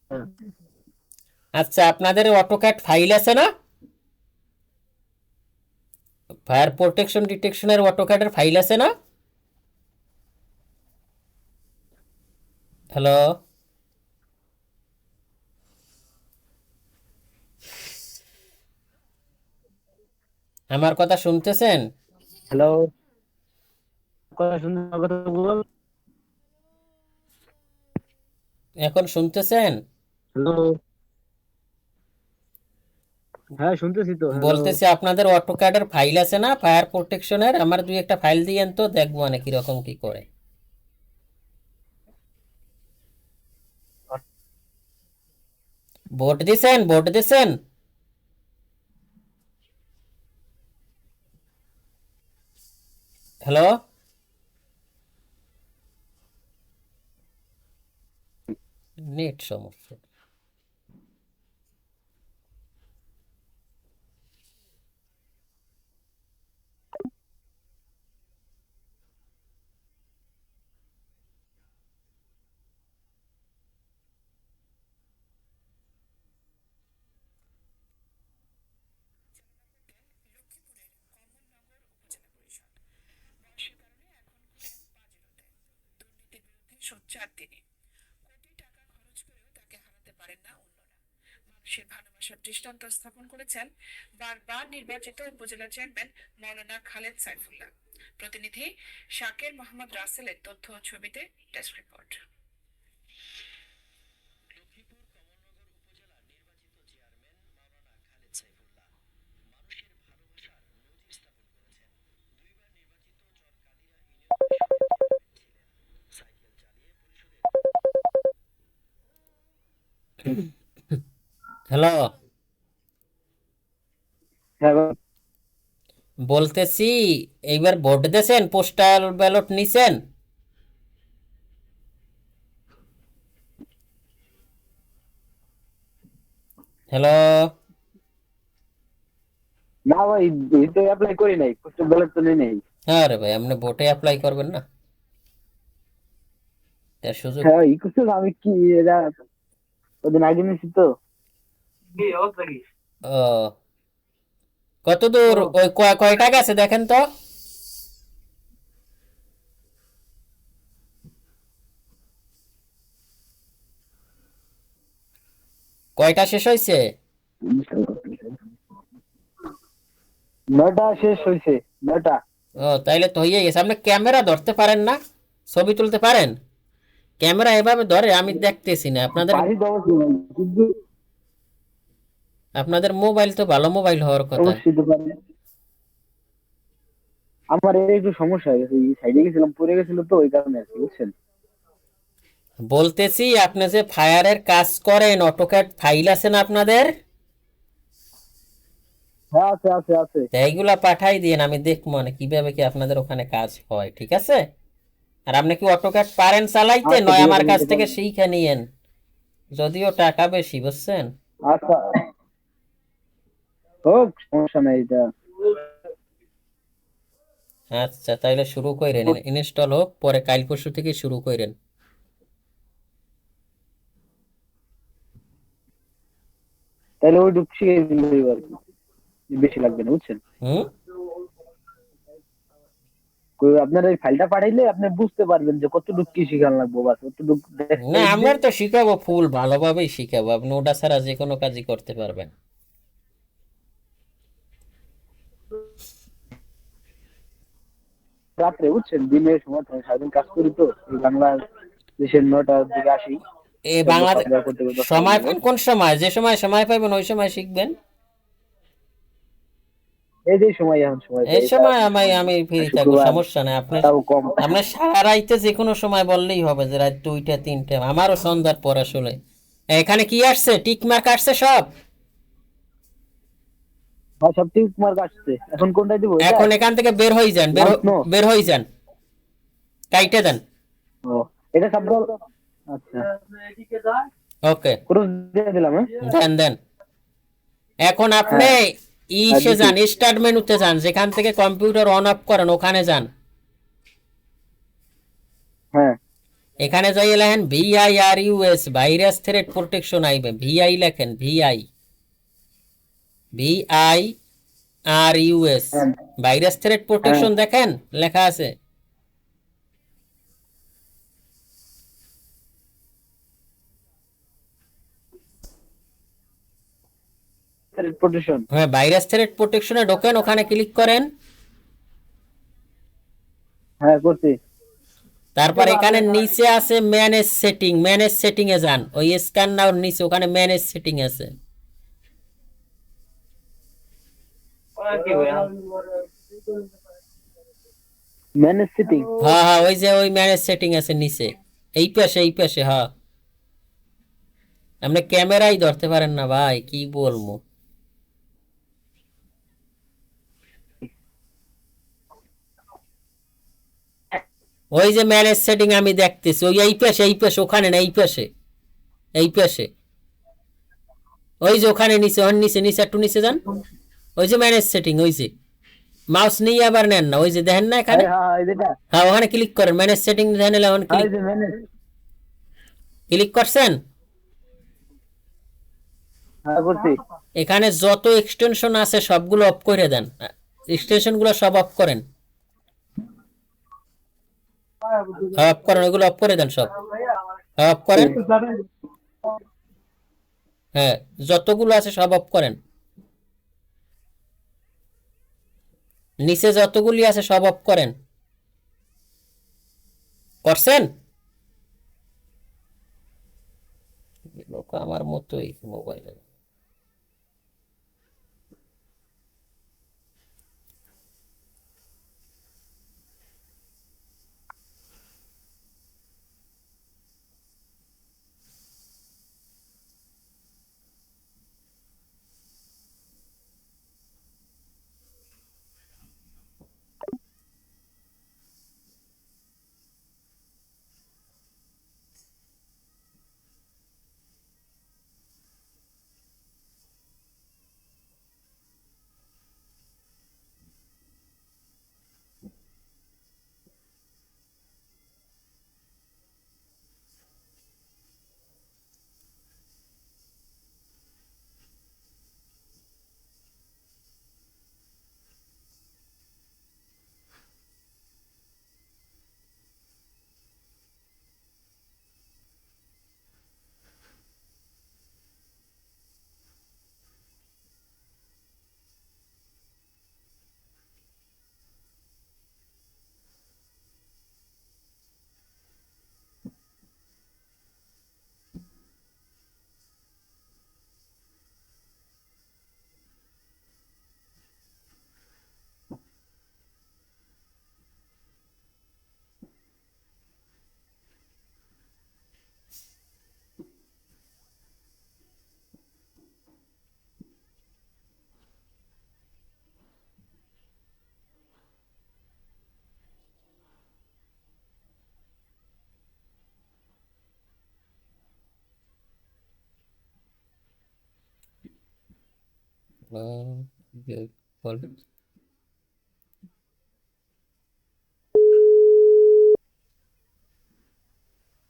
হ্যাঁ। আচ্ছা, আপনাদের অটোক্যাড ফাইল আছে না? ফায়ার প্রোটেকশন ডিটেকশনের অটোক্যাডের ফাইল আছে না? হ্যালো? আমার কথা শুনতেছেন? হ্যালো, কথা শুনতে কথা বল। এখন শুনতেছেন? হ্যালো, হ্যাঁ শুনতেছি তো, হ্যালো। বলতেছি আপনাদের অটোক্যাডের ফাইল আছে না ফায়ার প্রোটেকশনের? আমার দুই একটা ফাইল দিয়েন তো, দেখবো মানে কিরকম কি করে। ভোট দিছেন? ভোট দিছেন? হ্যালো? নেট সমস্যা। সোচ্চার তিনি। কোটি টাকা খরচ করেও তাকে হারাতে পারেন না অন্যরা। মানুষের ভালোবাসার দৃষ্টান্ত স্থাপন করেছেন বারবার নির্বাচিত উপজেলা চেয়ারম্যান মাওলানা খালেদ সাইফুল্লাহ। প্রতিনিধি শাকের মোহাম্মদ রাসেলের তথ্য ও ছবিতে ডেস্ক রিপোর্ট। হ্যালো? হ্যাঁ বল। বলতেছি, এইবার ভোট দিয়েছেন? পোস্টাল ব্যালট নিছেন? হ্যালো? না ভাই, এই তো অ্যাপ্লাই করি নাই, পোস্টাল ব্যালট তো নেই নাই। হ্যাঁ রে ভাই, আপনি ভোটে অ্যাপ্লাই করবেন না? তার সুযোগ। হ্যাঁ ই করতে আমি কি এটা ওদিন আগে নিছি তো। ও, কত দূর ওই কয়টা গেছে দেখেন তো। কয়টা শেষ হয়েছে? 9টা শেষ হয়েছে, 9টা। ও, তাইলে তো হয়ে গেছে। আপনি ক্যামেরা ধরতে পারেন না? ছবি তুলতে পারেন? ক্যামেরা এভাবে ধরে আমি দেখতেছি না আপনাদের। পারি তো অবশ্যই ভাই, কিন্তু আপনাদের মোবাইল তো ভালো মোবাইল হওয়ার কথা। অবশ্যই তো পারি। আমার এর একটু সমস্যা হয়ে গেছে, এই সাইডে গেছিলাম, পড়ে গেছিল তো, ওই কারণে আর কি, বুঝছেন। বলতেছি আপনি যে ফায়ারের কাজ করেন, অটোক্যাড ফাইল আছে না আপনাদের? হ্যাঁ, আছে আছে আছে। তো এইগুলা পাঠাই দিন, আমি দেখবো মানে কিভাবে কি আপনাদের ওখানে কাজ হয়, ঠিক আছে? আর আপনি কি অটোক্যাড পারেন চালাইতে, আচ্ছা নয় ঠিক আমার আছে, কাছ নিতে থেকে পারবো। শিখে নিয়েন, যদিও টাকা বেশি, বুঝছেন? আচ্ছা, হোক, সমস্যা নাই এটা। আচ্ছা, তাইলে শুরু করেন, ইনস্টল হোক, পরে কাল পরশু থেকে শুরু করেন। তাহলে ওই ডুব শিখে দিলে আর কি, বেশি লাগবে না, বুঝছেন। হুম। আপনার এই ফাইলটা পাঠাইলে আপনি বুঝতে পারবেন যে কতটুকু কি শিখান লাগবো, বাস কতটুকু দেখতে না, হইবে। আমরা তো শিখাবো, ফুল ভালোভাবেই শিখাবো, আপনি ওটা ছাড়া যে কোনো কাজই করতে পারবেন। রাত্রে, বুঝছেন, দিনের সময় তো আমি সারাদিন কাজ করি তো, এই বাংলাদেশের 9টার দিকে আসি, এ তারপর বাংলাদেশ খাওয়া দাওয়া করতে করতে 10টা সময় বেজে পান যায়। কোন সময়? যে সময় সময় পাইবেন ওই সময় শিখবেন। এই যে সময়, এখন সময় এই পাই, এটা সময় আমি ফ্রি থাকবো, শুক্রবার, সমস্যা নেই। আপনি তাও কম। আপনার সারা রাইতে যে কোনো সময় বললেই হবে, যে রাত 2টা 3টে, আমারও সন্ধ্যার পর আসলে। এখানে কি আসছে, টিক মার্ক আসছে সব? আর সব টিক মার্ক আসছে, এখন কোনটা দিব, এটা এখন এখান থেকে বের হয়ে যান, লাঞ্চ নো। বের হয়ে যান, কাইটে দেন। ও, এটা সব আচ্ছা, ওকে, ক্রস দিয়ে দিলাম, হ্যাঁ। দেন দেন। এখন আপনি হ্যাঁ, আর ইসে দিছি। যান, স্টার্ট মেনুতে যান, যেখান থেকে কম্পিউটার অন অফ করেন ওখানে যান। হ্যাঁ, এখানে যাই লেখেন VIRUS, ভাইরাস থ্রেট প্রোটেকশন আইবে, ভিআই লেখেন, VIRUS, হ্যাঁ, ভাইরাস থ্রেট হ্যাঁ, প্রোটেকশন দেখেন লেখা আছে। প্রোটেকশন। হ্যাঁ, ভাইরাস থ্রেট প্রোটেকশনে ঢোকেন, ওখানে ক্লিক করেন। হ্যাঁ, করছি। তারপর এখানে নিচে আছে ম্যানেজ সেটিং, ম্যানেজ সেটিং এ যান, ওই স্ক্যান নাও নিচে, ওখানে ম্যানেজ সেটিং আছে। Manage setting. হ্যাঁ হ্যাঁ, ওই যে ওই ম্যানেজ সেটিং আছে নিচে, এই পাশে এই পাশে, হ্যাঁ। আপনি ক্যামেরাই ধরতে পারেন না ভাই, কি বলবো। ওই যে ম্যানেজ সেটিং আমি দেখতেছি, ওই এই পাশে এই পাশে, ওখানে না, এই পাশে এই পাশে, ওই যে ওখানে নিচে, ওর নিচে নিচে একটু নিচে যান, ওই যে ম্যানেজ সেটিং, ওই যে মাউস নিয়ে আবার নেন না, ওই যে দেখেন না এখানে। হ্যাঁ, হ্যাঁ, এই যেটা। হ্যাঁ, ওখানে ক্লিক করেন, ম্যানেজ সেটিং দেখেন, ওখানে হ্যাঁ, ক্লিক, এই যে ম্যানেজ। ক্লিক করছেন। হ্যাঁ, করছি। এখানে যত এক্সটেনশন আছে সবগুলো অফ করে দেন, এক্সটেনশন গুলো সব অফ করেন, অফ করেন, ওইগুলো অফ করে দেন সব, অফ করেন। হ্যাঁ, যতগুলো আছে সব অফ করেন, নিচে যতগুলি আছে সব অফ করেন। করছেন? লোক আমার মতোই মোবাইলে।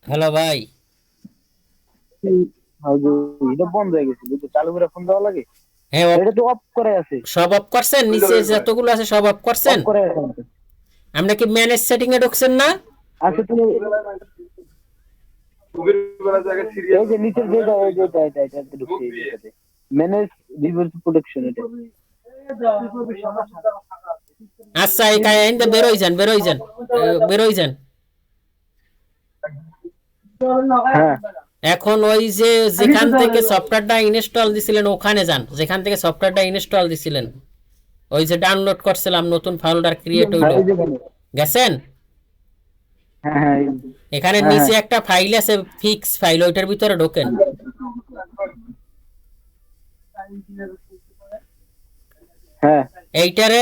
হ্যালো ভাই। এটা বন্ধ হয়ে গেছে, বুঝছো? চালু করে ফোন দেওয়া লাগে। হ্যাঁ, এটা তো অফ করে আছে, সব অফ করছেন? নিচে যতগুলো আছে সব অফ করছেন? অফ করে আছে। আপনি কি ম্যানেজ সেটিং এ ঢুকছেন না? আচ্ছা তুমি এই যে নিচের যেটা, এই যেটা, এটাতে ঢুকছি, এই যেটাতে ম্যানেজ রিভার্স প্রোটেকশন, এটা। আচ্ছা, এই কাহিনীতে বেরোই যান, বেরোই যান, বেরোই যান। হ্যাঁ এখন ওই যে যেখান থেকে সফটওয়্যারটা ইনস্টল দিছিলেন ওখানে যান, যেখান থেকে সফটওয়্যারটা ইনস্টল দিছিলেন, ওই যে ডাউনলোড করছিলাম নতুন ফোল্ডার ক্রিয়েট হ্যাঁ, হইলো, এই যেখানে। গেছেন? হ্যাঁ হ্যাঁ এখানে হ্যাঁ নিচে একটা ফাইল আছে, ফিক্স ফাইল, ওইটার ভিতরে ঢোকেন। হ্যাঁ এইটারে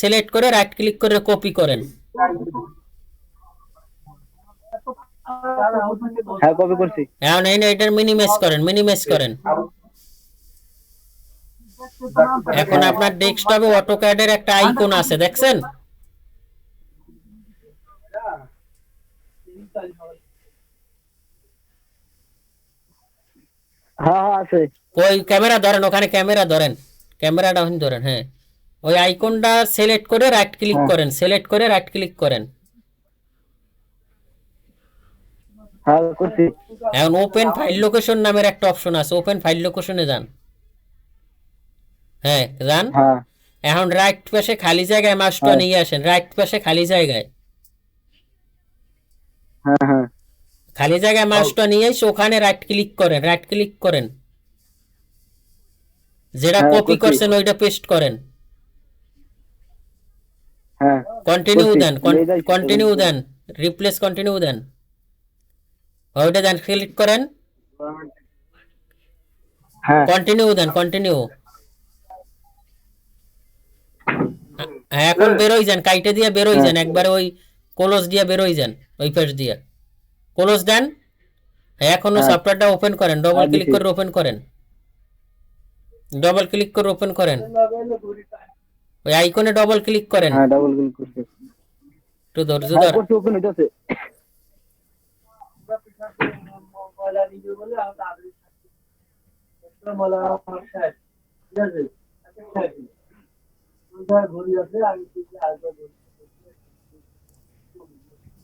সিলেক্ট করে রাইট ক্লিক করে কপি করেন। হ্যাঁ কপি করছি। এখন এই এটার মিনিমাইজ করেন, মিনিমাইজ করেন। এখন আপনার ডেস্কটপে অটোক্যাডের একটা আইকন আছে, দেখছেন? হ্যাঁ হ্যাঁ আছে। ওই ক্যামেরা ধরেন, ওখানে ক্যামেরা ধরেন, ক্যামেরাটা ওখানে ধরেন। হ্যাঁ, ওই আইকনটা সিলেক্ট করে রাইট ক্লিক হ্যাঁ করেন, সিলেক্ট করে রাইট ক্লিক করেন। হ্যাঁ করছি। এখন ওপেন ফাইল লোকেশন নামের একটা অপশন আছে, ওপেন ফাইল লোকেশনে যান। হ্যাঁ যান। হ্যাঁ এখন রাইট পাশে খালি জায়গায় মাউসটা হ্যাঁ নিয়ে আসেন, রাইট পাশে খালি জায়গায়, হ্যাঁ হ্যাঁ খালি জায়গায় মাউসটা নিয়ে এসে ওখানে রাইট ক্লিক করেন, রাইট ক্লিক করেন, যেটা হ্যাঁ কপি করছি। করছেন ওইটা পেস্ট করেন। হ্যাঁ কন্টিনিউ করছি। দেন, এটাই কন্টিনিউ দেন, রিপ্লেস কন্টিনিউ দেন, ওইটা দেন, ক্লিক করেন, হ্যাঁ কন্টিনিউ দেন, কন্টিনিউ। এখন বেরোই যান, কাইটে দিয়ে বেরোই হ্যাঁ যান, একবারে ওই ক্লোজ দিয়ে বেরোই যান, ওই পাশ দিয়ে ক্লোজ দেন। এখন ওই হ্যাঁ সফটওয়্যারটা ওপেন করেন, ডবল হ্যাঁ ক্লিক দিছি। করে ওপেন করেন, ডবল ক্লিক করে ওপেন করেন, ওই আইকনে ডবল ক্লিক করেন। হ্যাঁ ডাবল ক্লিক করছি। একটু ধৈর্য হ্যাঁ ধর। করছি, ওপেন হইতাছে।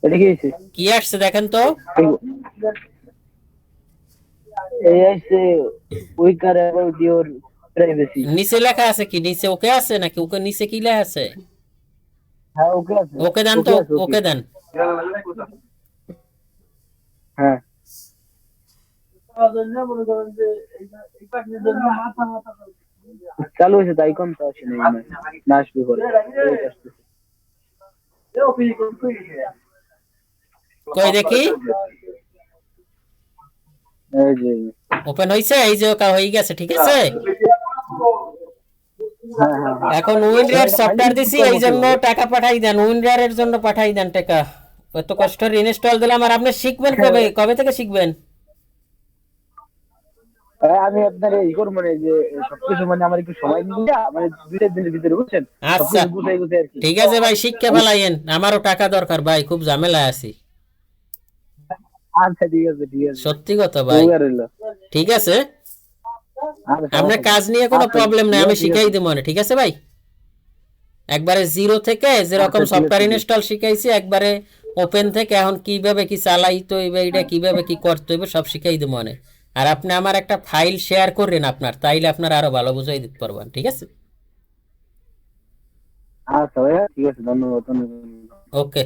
এটা কি হয়েছে? কি আসছে দেখেন তো? এই আসছে উইকার অ্যাবাউট ইওর প্রাইভেসি। নিচে লেখা আছে কি? নিচে ওকে আছে নাকি? ওকে নিচে কি লেখা আছে? হ্যাঁ ওকে আছে। ওকে দেন তো, ওকে আছে, ওকে দেন। হ্যাঁ চালু হয়েছে, তাই কোন তো আসে নাই মনে হয়। না আসবে পরে। কই দেখি, এই যে ওপেন হইছে, এই যে ওকা হয়ে গেছে, ঠিক আছে। হ্যাঁ হ্যাঁ হ্যাঁ। এখন উইনরার সফটওয়্যার দিছি, এই জন্য টাকা পাঠাই দেন, উইনরারের জন্য পাঠাই দেন টাকা। এত কষ্ট ইনস্টল দিলাম। আর আপনি শিখবেন কবে, কবে থেকে শিখবেন? আমি আপনার এই করবো, মানে যে সবকিছু, মানে আমার একটু সময় নিয়ে, মানে 2-3 দিনের ভিতরে, বুঝছেন? আচ্ছা, সবকিছু গুছাই গুছাই আর কি। ঠিক আছে ভাই, শিক্ষা ফেলাইয়েন, আমারও টাকা দরকার ভাই, খুব ঝামেলায় আছি। আচ্ছা ঠিক আছে, ঠিক আছে। সত্যি কথা ভাই। উপকার হইলো। ঠিক আছে, আচ্ছা, আপনার সমস্যা কাজ নেই। নিয়ে কোনো আচ্ছা, প্রবলেম নেই, আমি ঠিক শিখাই আছে। দিব মনে, ঠিক আছে ভাই। একবারে জিরো থেকে যেরকম আচ্ছা, ঠিক সফটওয়্যার আছে। ইনস্টল শিখাইছি, একবারে ওপেন থেকে এখন কিভাবে কি চালাইতে হইবে, এটা কিভাবে কি করতে হইবে সব শিখাই দিব মনে। আর আপনি আমার একটা ফাইল শেয়ার করেন আপনার, তাইলে আপনার আরো ভালো বুঝাই দিতে পারবেন, ঠিক আছে। আচ্ছা ভাইয়া, ঠিক আছে, ধন্যবাদ, ধন্যবাদ। ওকে।